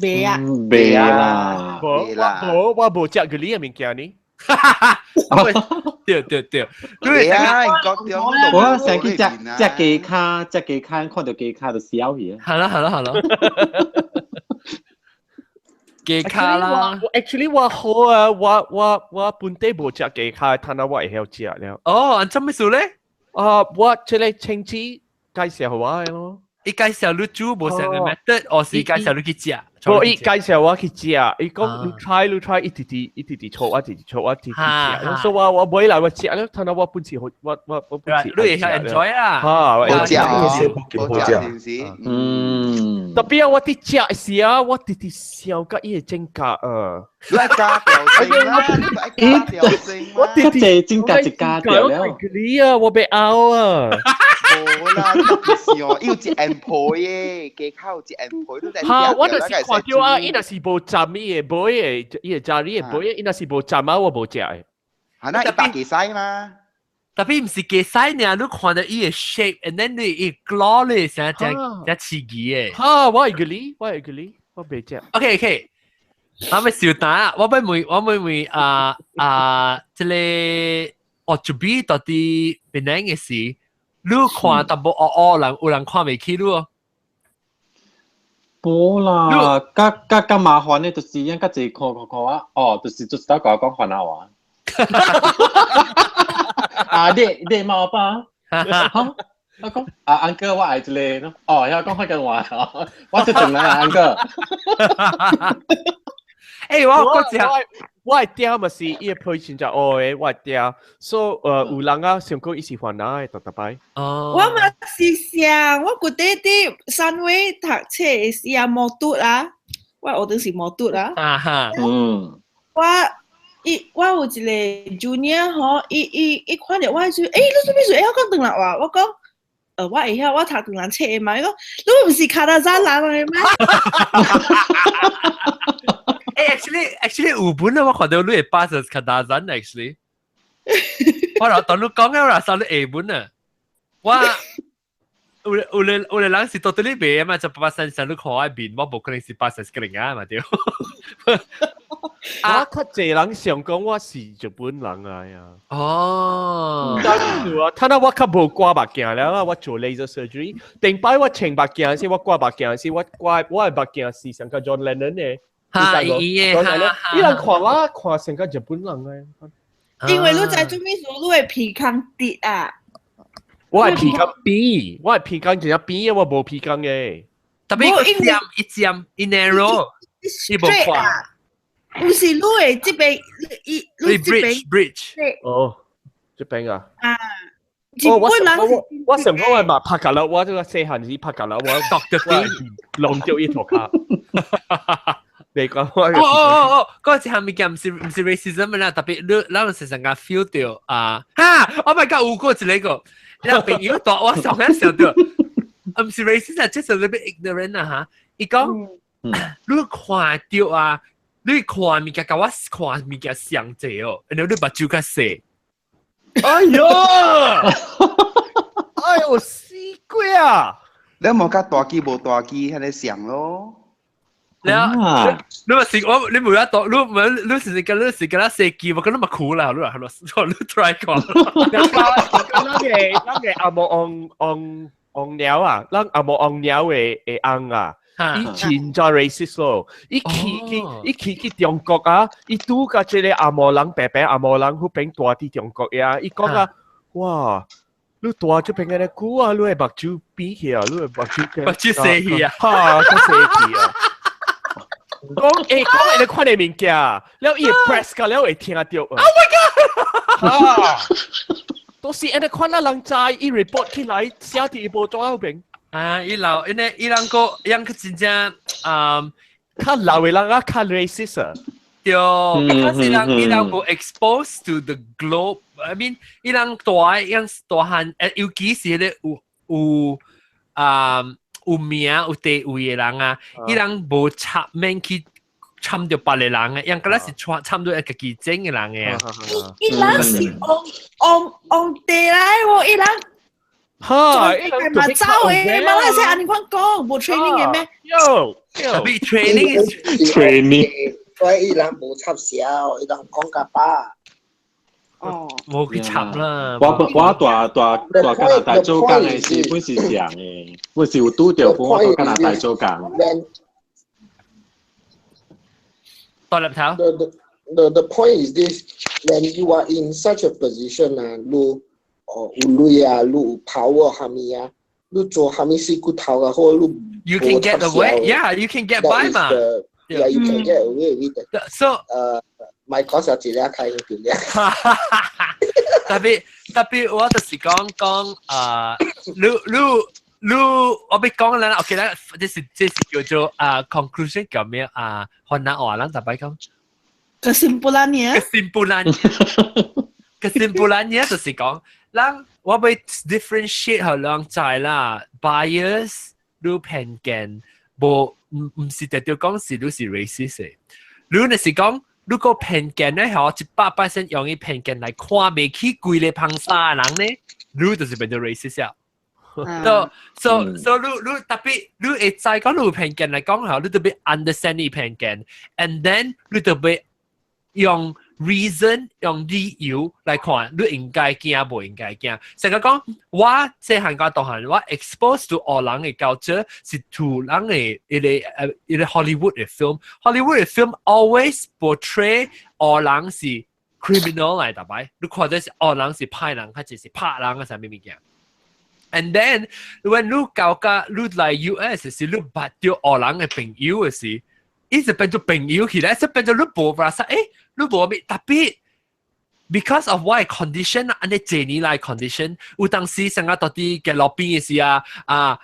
未啊，未啦，我冇食佢呢樣物件呢。對，對啊，我成日隻雞卡，看到雞卡就笑去。係啦。雞卡啦 ，actually 我好啊，我本地冇食雞卡，但係我會曉食了。哦，安怎麼做咧？我即係親戚介紹我嘅咯。伊介紹你煮冇成嘅 method，我是介紹你去食。我伊介紹我去食，伊講你 try，一啲錯啊，食。所以我每來我食咧，但係我本時我本時。你會曉 enjoy 啊？我食，特別我啲食時啊，我啲笑甲伊嘅真假啊。你加掉聲啦，我啲隻真假一加掉了。你啊，我被拗啊。冇啦，是哦，要接 employee 嘅，靠接 employee 都係。我就是看到啊，伊若是無站伊嘅杯嘅，伊嘅家裡嘅杯，伊若是無站啊，我無食嘅。係啦，一百幾西嘛。特別唔是幾細呢，你看到伊嘅 shape，and then 你伊 claw 咧，成隻刺激嘅。嚇，我係嗰啲，我未食。OK， 我咪笑打，我咪即係我準備到啲邊樣嘅事。你看淡薄有人看未起你哦。冇啦，加麻煩咧，就是因家己看啊，哦，就是得講煩惱啊。啊，你冇吧？好，我講安哥我係一個咯，哦，要講開緊話，我就等啦，安哥。我係爹咪是伊個配錢就誒，我係爹，所以有人啊想講伊是煩惱嘅，特別。我嘛是想，我嗰啲三位讀冊嘅時啊冇讀啊，我學的是冇讀啊。我有一個 junior 嗬，伊看到我係說，你做咩做？我講鄧人話，我講。我會曉，我讀鄧人冊嘅嘛，伊講你唔是卡達山人嘅咩？Actually 有本啊，我看到你係巴士卡達山 actually。我當你講嘅話，收你下本啊。有人是到你邊啊嘛，就巴士上你看我邊，我冇可能是巴士嘅人啊嘛屌。我較濟人想講我是日本人啊呀。哦。但係啊，睇到我較無掛目鏡啦，我做 laser surgery。頂擺我穿目鏡時，我掛目鏡時，我嘅目鏡是成個 John Lennon 嘅。嚇！伊人看我看成個日本人嘅。因為你在做咩時候，你會鼻腔跌啊？我係鼻腔邊，我係鼻腔淨係邊，我冇鼻腔嘅。特別一尖 narrow， 你冇看。唔是你誒，這邊你bridge。哦，這邊啊。我想講係嘛，拍架啦，我這個細漢時拍架啦，我弄掉一坨卡。你講嗰個係咪唔是 racism 啦？特別你成日 feel 到啊！Oh my god，有過一個，你朋友講我上一想到，唔是 racism，即係 a little bit ignorant 啊嚇。伊講你看到啊，你看物件甲我看物件相似哦，然後你目睭較細。哎呦，哎呦，死鬼啊！你冇甲大機冇大機喺度想咯。你咪試我，你每一度，你時間射箭，我覺得咪酷啦，你try 過。咱嘅阿莫昂鳥啊，咱阿莫昂鳥嘅昂啊。以前就 racist 咯，一去中國啊，一拄個即個阿摩人白阿摩人去邊大啲中國呀，伊講啊，哇，你大咗邊個古啊，你係目睭比起啊，你係目睭射起啊，嚇，個射起啊，講你看你物件，了伊 press 個了會聽得到啊 ，Oh my god， 啊，到時你看那人在伊 report 起來，寫啲一步左右邊。伊人個真正較老嘅人啊，較 racist 啊。對，because伊人冇 exposed to the globe。I mean，伊人大漢，尤其是咧有名有地位嘅人啊，伊人冇免去參到別嘅人嘅，因嗰是參到一個幾正嘅人嘅。伊人是on地來喎，伊人。哈，係咪走嘅？馬來西亞你講講冇 training 嘅咩？特別 training，所以伊人冇插小，伊人講假巴。哦，冇去插啦。我大加拿大做工嘅是本是上嘅，我是有拄着我到加拿大做工。多粒頭。The point is this: when you are in such a position 啊，你有鐳啊，你有 power 下面啊，你做下面事骨頭啊，或你 You can get away, yeah, you can get by 嘛。Yeah, you can get away with it. So, my course 有一兩開條咧。特別我就是講你我俾講啦 ，OK 啦，這是叫做conclusion 咁樣看下我啦，特別講。kesimpulannya 就是講，嗱我俾 differentiate 後兩仔啦 ，bias 你偏見，唔是特別講是你是 racist 嘅，你是講如果偏見咧，係我100%用啲偏見嚟看未起貴嘅旁沙人咧，你就是變做 racist 啊。So 你特別你會知講你偏見嚟講後，你特別 understand 啲偏見 ，and then 你特別用 reason 用理由嚟看，你應該驚唔應該驚。成個講，我即係個當行，我 expose to 外人嘅 culture 是 to 人嘅一個 Hollywood 嘅 film。Hollywood 嘅 film always portray 外人是 criminal 嚟，特別你看到是外人是歹人，或者是拍人嘅啥物物件。And then when 你嚟 US 時，你捌到外人嘅朋友嘅時。伊就變做朋友起來，就變做你無發生，你無咩特別 ，because of what condition 安尼幾年來 condition， 有當時成個到啲嘅路邊嘅時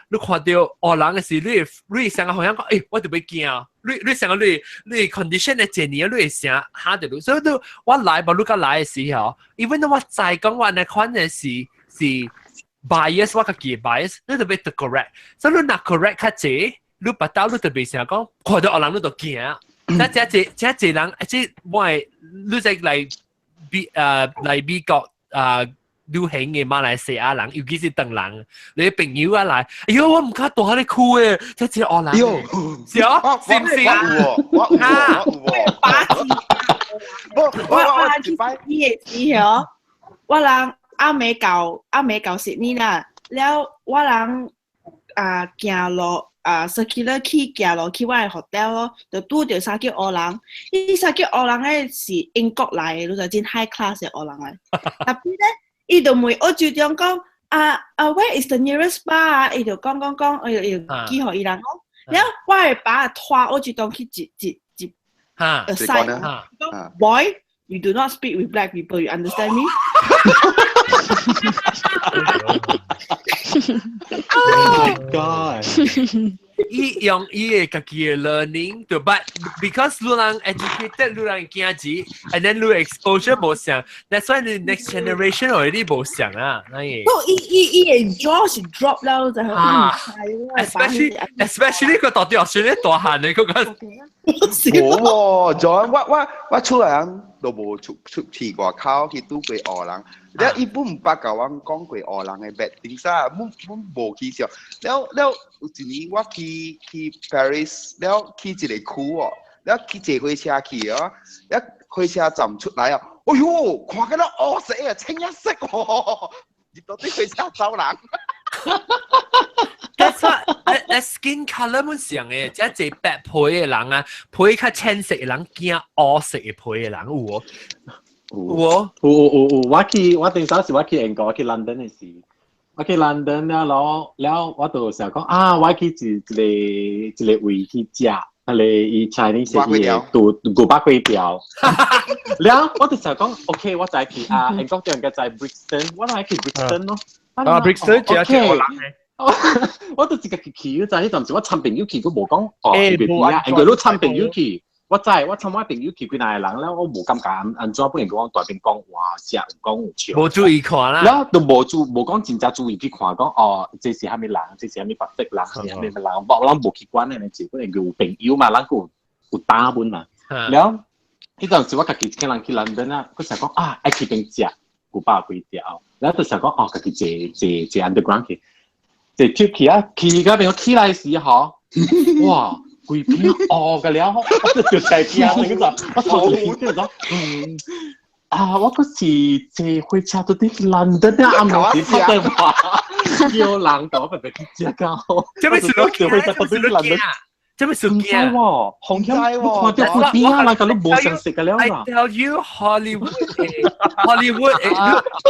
你看到外人嘅時，你成個好像講，我特別驚，你成個你 condition 嘅幾年，你會想嚇到，所以我來無你個來嘅時候，even though 我再講我呢款嘅是 bias， 我個嘅 bias， 你特別to correct， 所以你若 correct 較濟。你不到你特別想講，看到外人你就驚。這人，即我係你在嚟美國旅行嘅馬來西亞人，尤其是鄧人，你朋友啊來，哎呦我唔敢大你哭嘅，即係外人。是啊，是唔是啊？我人阿美教悉尼啦，了我人行路。circular 去行落去我嘅 hotel 咯，就拄着三個外人。伊三個外人咧是英國來嘅，就真 high class 嘅外人嚟。特別咧，伊就問我就中講where is the nearest bar？ 伊就講，幾號伊人講。然後我係把拖我就當去一 aside。Boy, you do not speak with black people. You understand me？ Oh my god！ 用嘅自己嘅 learning， 對 ，but because 你人 educated， 你人驚字 ，and then 你 exposure 冇上 ，that's why 你 next generation already 冇上啊，那嘢。都伊 draw 是 drop 啦，就係。especially 個大學生咧大漢嘅嗰個。冇喎，仲我出嚟。都無出去外口去拄過荷人，แล้ว伊本唔捌甲我講過荷人嘅 bad things 啊，阮無去上，แล้ว有一年我去 Paris， แล้ว去一個區哦，แล้ว去坐火車去哦，แล้ว火車站出來啊，哎喲，看緊到黑色啊，清一色哦，入到啲火車走人。That's what skin colour 本上嘅，即係一白皮嘅人啊，皮較淺色嘅人驚黑色嘅皮嘅人有喎。我頂首時我去英國，我去 London 嘅時，我去 London แล้ว我就成日講啊，我去一個位去食，伊 Chinese 嘅古巴粿條，แล้ว我就成日講 OK， 我就係去啊英國啲人嘅就係 Brixton， 我係去 Brixton 咯。Brixton 就係荷蘭嘅。我都直接去嗰陣，當時我親朋友去，佢冇講哦，別啊，人哋都親朋友去，我真係我親我朋友去，佢那係人咧，我冇咁敢按怎，不然講代表講哇，食講有笑，冇注意看啦，然後都冇講真正注意去看，講哦，這是蝦米人，這是蝦米白色人，蝦米人，我冇去管嘅，你知，不然叫朋友嘛，人有打本嘛，然後呢陣時我家己一個人去London啦，佢成日講啊，愛去邊食古巴粿條，然後就成日講哦，家己坐 underground 去。就跳起啊！起嗰邊我起來時候，哇，鬼片哦嘅了，我就太驚啦！嗰陣我坐住嗰陣啊，我嗰時坐火車到啲London啊，啱啱先打電話，叫人講俾佢知㗎。做咩事都驚？做咩驚？做咩事驚？喎，紅燈喎，看到鬼片啊！嗱，咁都冇常識嘅了啦。I tell you, Hollywood，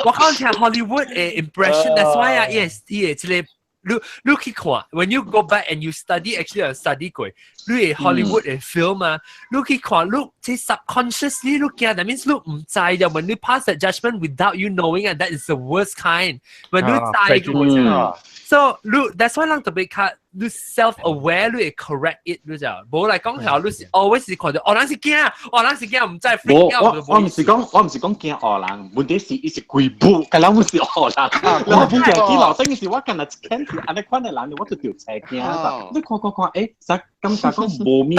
我講聽 Hollywood impression，that's why 啊，yes，即係。Look 去看 ，when you go back and you study actually study 過，你 Hollywood 嘅 film 啊，你去看，你即 subconsciously 你驚，that means 你唔知嘅，when you pass that judgment without you knowing and that is the worst kind。when 你知嘅，so 你 that's why 人特別較你 self-aware，你會 correct it，你就冇嚟講係，你是 always 是看到，人是驚，人是驚，唔知 freak out。我唔是講驚荷人，問題是伊是鬼步，佢諗唔是荷人。我本來見老生嘅時，我今日見住安尼款嘅人，我就條斜驚啦。你看，誒，實感覺講冇咩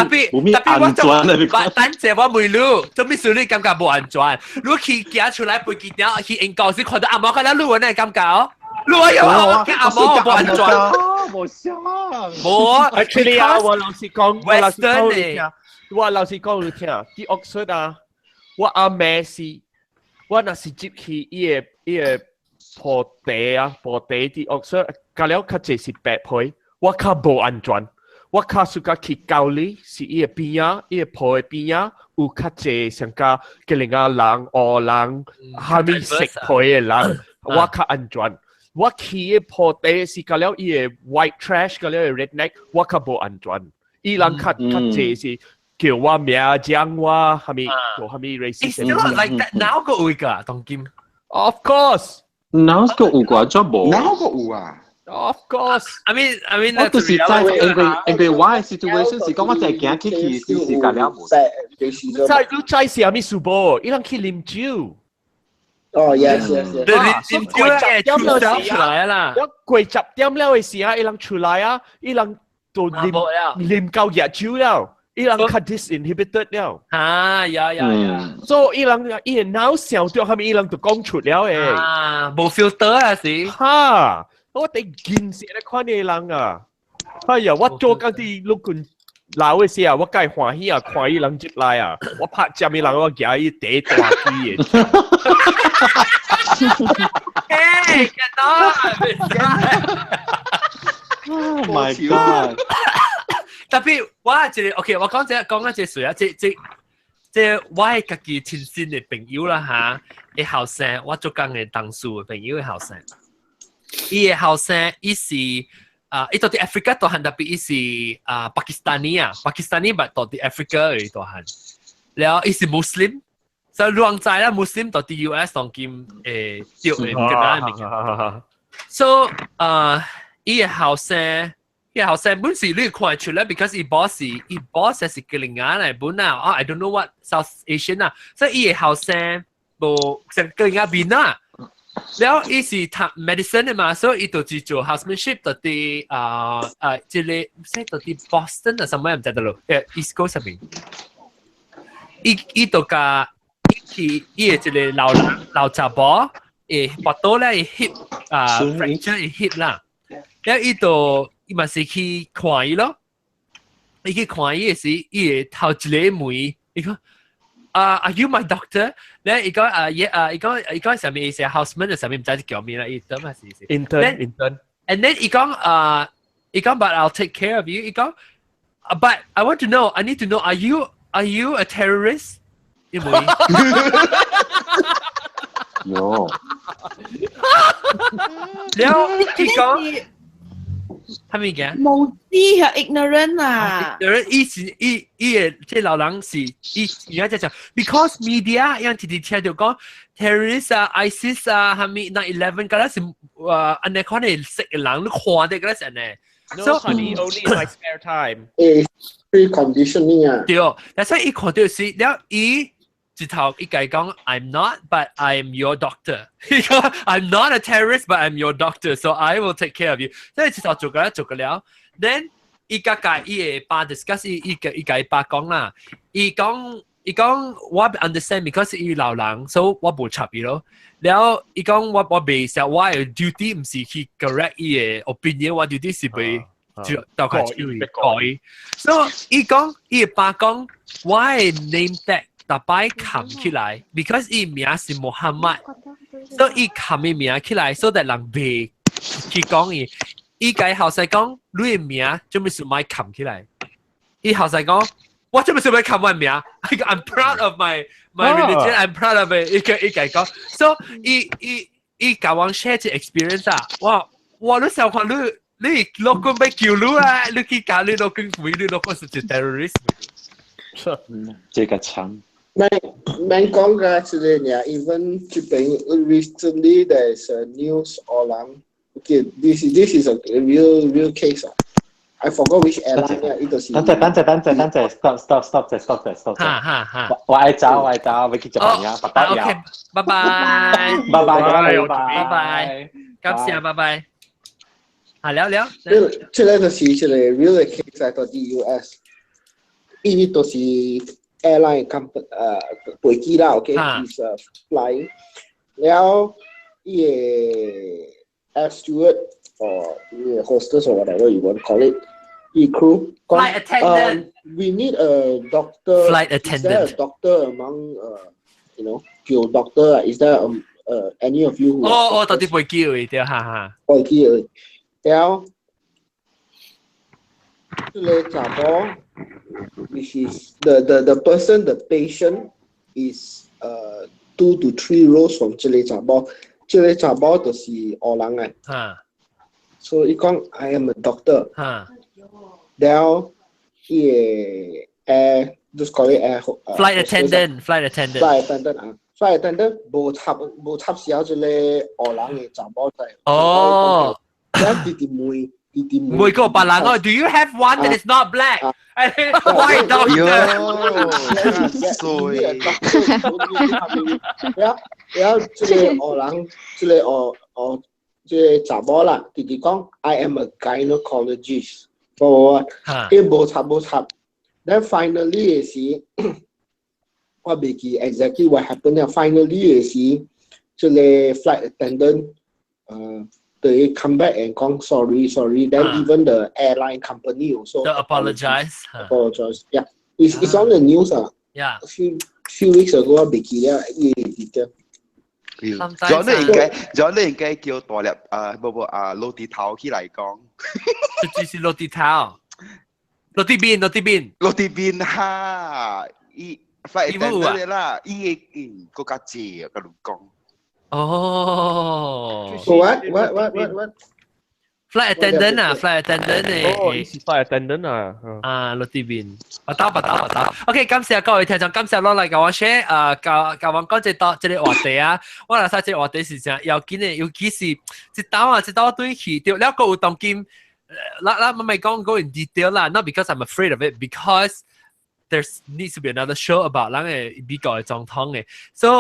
安全啊！你講，等陣我問你，做咩事你感覺冇安全？你去行出來背幾條，去英國時看到阿毛嗰啲路人，你感覺？你話有阿毛冇安全？冇想。冇 ，actually 啊，我老實講你聽，啲 Oxford 啊，我阿妹是，我那是接去伊個坡地啲 Oxford，隔了較濟是白皮，我較無安全，我較暑假去教你是伊個邊啊，伊個坡嘅邊啊，有較濟像個嘅另外人、荷人，蝦米食皮嘅人，我較安全。我去嘅坡地是隔了伊個 white trash，隔了 redneck， 我較無安全。伊人較濟是叫我名講我蝦米做蝦米 racist。It's not like that now 個會㗎，當今。Of course。now 個有個做冇。now 個有啊。Of course。I mean，我就是在因為我嘅 situation 是講我就係行去是隔了冇。你知是蝦米事無？伊人去啉酒。哦 ，yes， 啉酒嘅出來啦。一過10點了嘅時候，伊人出來啊，伊人就啉夠熱酒了，伊人較 disinhibited 了。啊，有。所以伊人腦想到係咪伊人就講出了誒？啊，冇 filter 啊是。哈，我哋見識咧看嘅人啊，哎呀，我做緊啲陸軍。老嘅時候，我梗係歡喜啊！看伊人入來啊，我拍接伊人，我夾伊第一大機嘅。Hey，見到。Oh my god！ 特別我係一個 OK， 我講一隻水啊，即我係家己親身嘅朋友啦嚇，嘅後生，我做工嘅同事嘅朋友嘅後生，伊嘅後生伊是。伊到啲 Africa 大漢特別伊是Pakistani 啊 ，Pakistani 但到啲 Africa 嘅大漢，แล้ว伊是 Muslim， 所以兩在啦 Muslim 到啲 US 當今叫嘅咁樣名。So 伊嘅後生本時你看出來 ，because 伊 boss 係個另外嚟本啊，I don't know what South Asian 啊，所以伊嘅後生無成個另外邊啊。แล้วอีสิทำ medicine 嘛所以อีตัวจี做 housemanship ตัวที่即係ไม่ใช่ตัวที่ Boston 啊什麼唔知道咯，East Coast 上面อีตัว伊嘅一個老查甫，腹肚咧hip fracture hip 啦，然後伊嘛是去看伊咯，伊去看伊嘅時，伊嘅頭一個問伊講，Are you my doctor？ 咧伊講伊講上面是 houseman 上面唔知叫咩啦，伊點啊是 intern。And then 伊講But I'll take care of you。伊講But I want to know, I need to know, are you a terrorist？ 因為有，然後伊講，係咪嘅？無知和 ignorant 啊！有人伊即老人是而家就講 ，because media 樣直直聽到講 terrorist 啊、ISIS 啊、係咪 9/11 嗰啲是安尼可能識嘅人都看到嗰啲人咧。No, honey, only in my spare time. Preconditioning 啊。對，但係伊看到時，然後伊直頭伊講 I'm not, but I'm your doctor. I'm not a terrorist, but I'm your doctor, so I will take care of you. 所以直頭做個了。Then 伊甲伊嘅爸 discuss 伊甲伊爸講啦，伊講我 understand because 伊老人，所以我冇插伊咯。然後伊講我未寫我嘅 duty 唔是去 correct 伊嘅 opinion， 我 duty 是被大概改。所以伊講伊嘅爸講我嘅 name tag 特擺冚起來 ，because 伊名是 Muhammad， 所以伊冚伊名起來，所以人袂去講伊。伊解後世講你嘅名做咩事咪冚起來？伊後世講我做咩事咪冚我名 ？I'm proud of my religion. I'm proud of it. 伊解講，所以伊教我 share 啲 experience 啊！哇！你想看你老公被救你啊！你去教你老公為你老公是隻 terrorist。這個慘。Man講嘅之類呢 ，even 這邊 recently there's a news orang. Okay, this is a real case. I forgot which airline. Stop. 我愛找，我去日本呀，拜拜。 OK， 拜拜，拜拜，感謝，拜拜。聊。這個就是一個 real case 喺度啲 US， 呢都是 airline company 飛機啦 ，OK， is flying， 然後呢個 air steward or hostess or whatever you want to call it, crew. Flight attendant. We need a doctor. Flight attendant. Is there a doctor among, your doctor? Is there any of you who? 到底飛機嚟嘅，哈。飛機嚟，然後這個查甫 which is the person, the patient is 2 to 3 rows from 這個查甫。這個查甫就是黑人嘅，所以講 I am a doctor。然後伊個just call it flight attendant 啊 ，flight attendant 無插小這個黑人嘅查甫在。哦，弟妹個白人哦 ，Do you have one that is not black？ White doctor。然後這個黑人，這個查某啦，直直講 I am a gynecologist， 佢無插。Then finally 嘅時，我未記 exactly what happened。Finally 嘅時，這個 flight attendant they come back and 講 sorry。Then even the airline company also apologize. Yeah, it's on the news. Yeah. A few weeks ago 我未記了呢個 detail。John 你應該叫大粒落地頭起來講，就是落地頭，落地邊哈，伊 flight attendant 啦，伊個家姐個老公。哦。What? Flight attendant 啊，flight attendant 嚟。是 flight attendant 啊。落地邊，拔刀。OK， 感謝各位聽眾，感謝攞嚟教我 share， 教我講這個話題啊。我嚟曬這個話題是啥？要緊嘅，尤其是一刀對起掉，了個有當今，我咪講 go in detail 啦 ，not because I'm afraid of it, because there needs to be another show about 人嘅美國嘅總統嘅，所以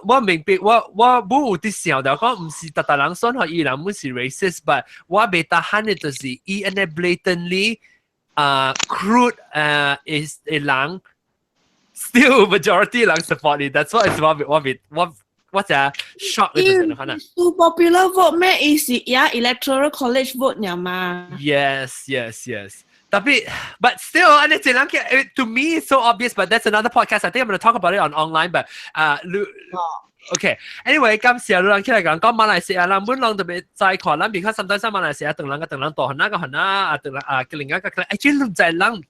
我明白，我冇有啲想到講唔是特人選學伊人唔是 racist， but 我未打喊嘅就是伊安尼 blatantly crude is 嘅人 still majority 人 support 你 that's what is what a shock 你就可能 Too popular vote 咩意思呀 electoral college vote 呀嘛 yes tapi but still and it's to me it's so obvious but that's another podcast I think I'm going to talk about it on online but okay anyway 今時有人起嚟講馬來西亞人本人特別在看咱because sometimes 馬來西亞等人大漢那個漢啊等人嘅另一個可能actually 在人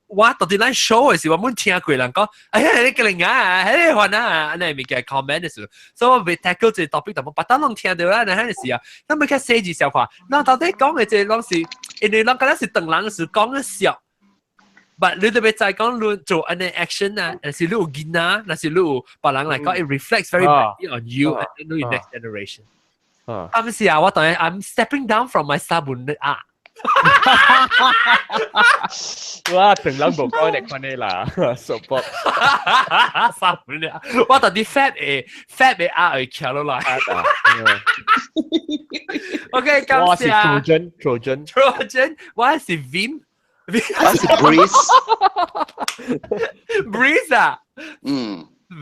我到底咱 show 嘅時候，我冇聽過人講，哎呀，你個另啊，喺你漢啊，安尼咪嘅 comment 嘅時候，所以我未 tackle 這 topic，但我不當人聽到啦，那陣時啊，咁咪佢寫住笑話，那到底講嘅這攏是，因為人覺得是等人嘅時講嘅笑。But 你特別在講你做安尼 action 啊，那是你有囡仔，那是你有別人嚟講 ，it reflects very badly on you and your next generation。咁時啊，我當然 I'm stepping down from my sabun 啊。哇，等人無講你看你啦 ，support。sabun 啊，我到底 fat 嘅啊去翹落來。OK， 咁時啊，我是 Trojan， 我是 Vim。我是 Breeze。 啊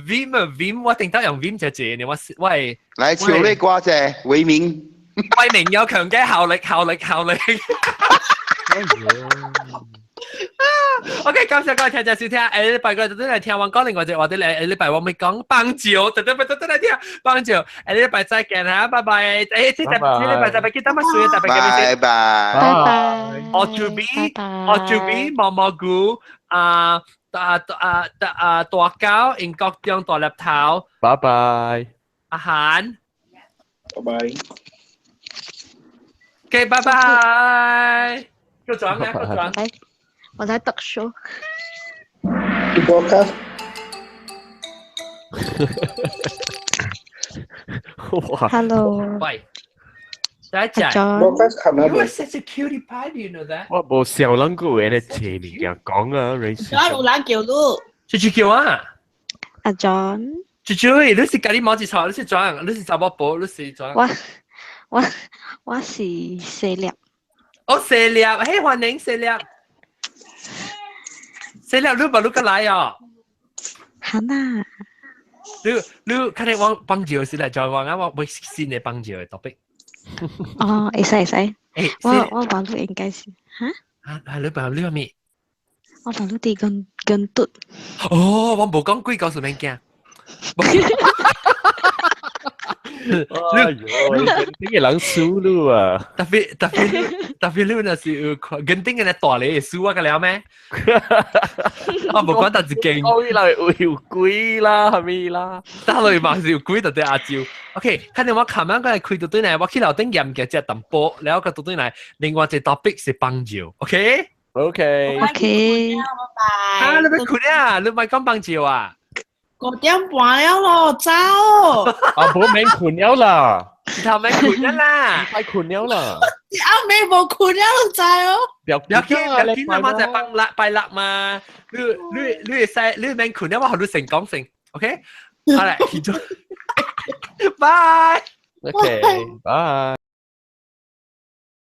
，Vim，我定得用 Vim 就謝你，我係來求你掛謝為民。為民有強嘅效力。OK， 感謝各位聽眾收聽，禮拜個特登嚟聽我講另外隻話啲禮拜我咪講棒球，特登嚟聽棒球，禮拜再見嚇，拜拜。誒，即係禮拜再見，得乜水？特別嘅拜拜。我住 B，毛毛菇大膠，英國中大粒頭。拜拜。阿涵。拜拜。OK， 拜拜。夠轉嘅，夠轉。我在讀書。Hello。喂，大家講。You are such a cutie pie, do you know that？ 我冇笑人個嘢咧，借物件講啊 ，Race。有人叫你。豬叫啊？阿 John。豬，你是咖喱毛子草，你是轉，你是查某寶，你是轉。我是四粒。哦，四粒，嘿，歡迎四粒。四粒，你個來哦。係啊。你睇你往幫住先嚟，再話啱我會先你幫住嘅 topic。哦，會使。我網絡應該是嚇。係你網絡咩？我網絡啲跟嘟。哦，我冇講鬼告訴你驚。你嘅人輸了啊！特別你那是跟定嘅大你輸啊個了咩？我冇講但是勁。我以為有鬼啦，係咪啦？打來嘛是有鬼就對阿招。OK， 看到我琴晚嗰日開到對嚟，我去樓頂飲嘅隻淡波，然後個到對嚟，另外隻 topic 是棒球。OK。OK。啊，你咪困啊？你咪講棒球啊？5點半了咯，走！啊，冇免困了啦，頭咪困咗啦，快困了啦，阿妹冇困了走哦。有見啊嘛，就拜六嘛，你使你免困了，我學你成講成 ，OK？好啦，拜。OK，拜。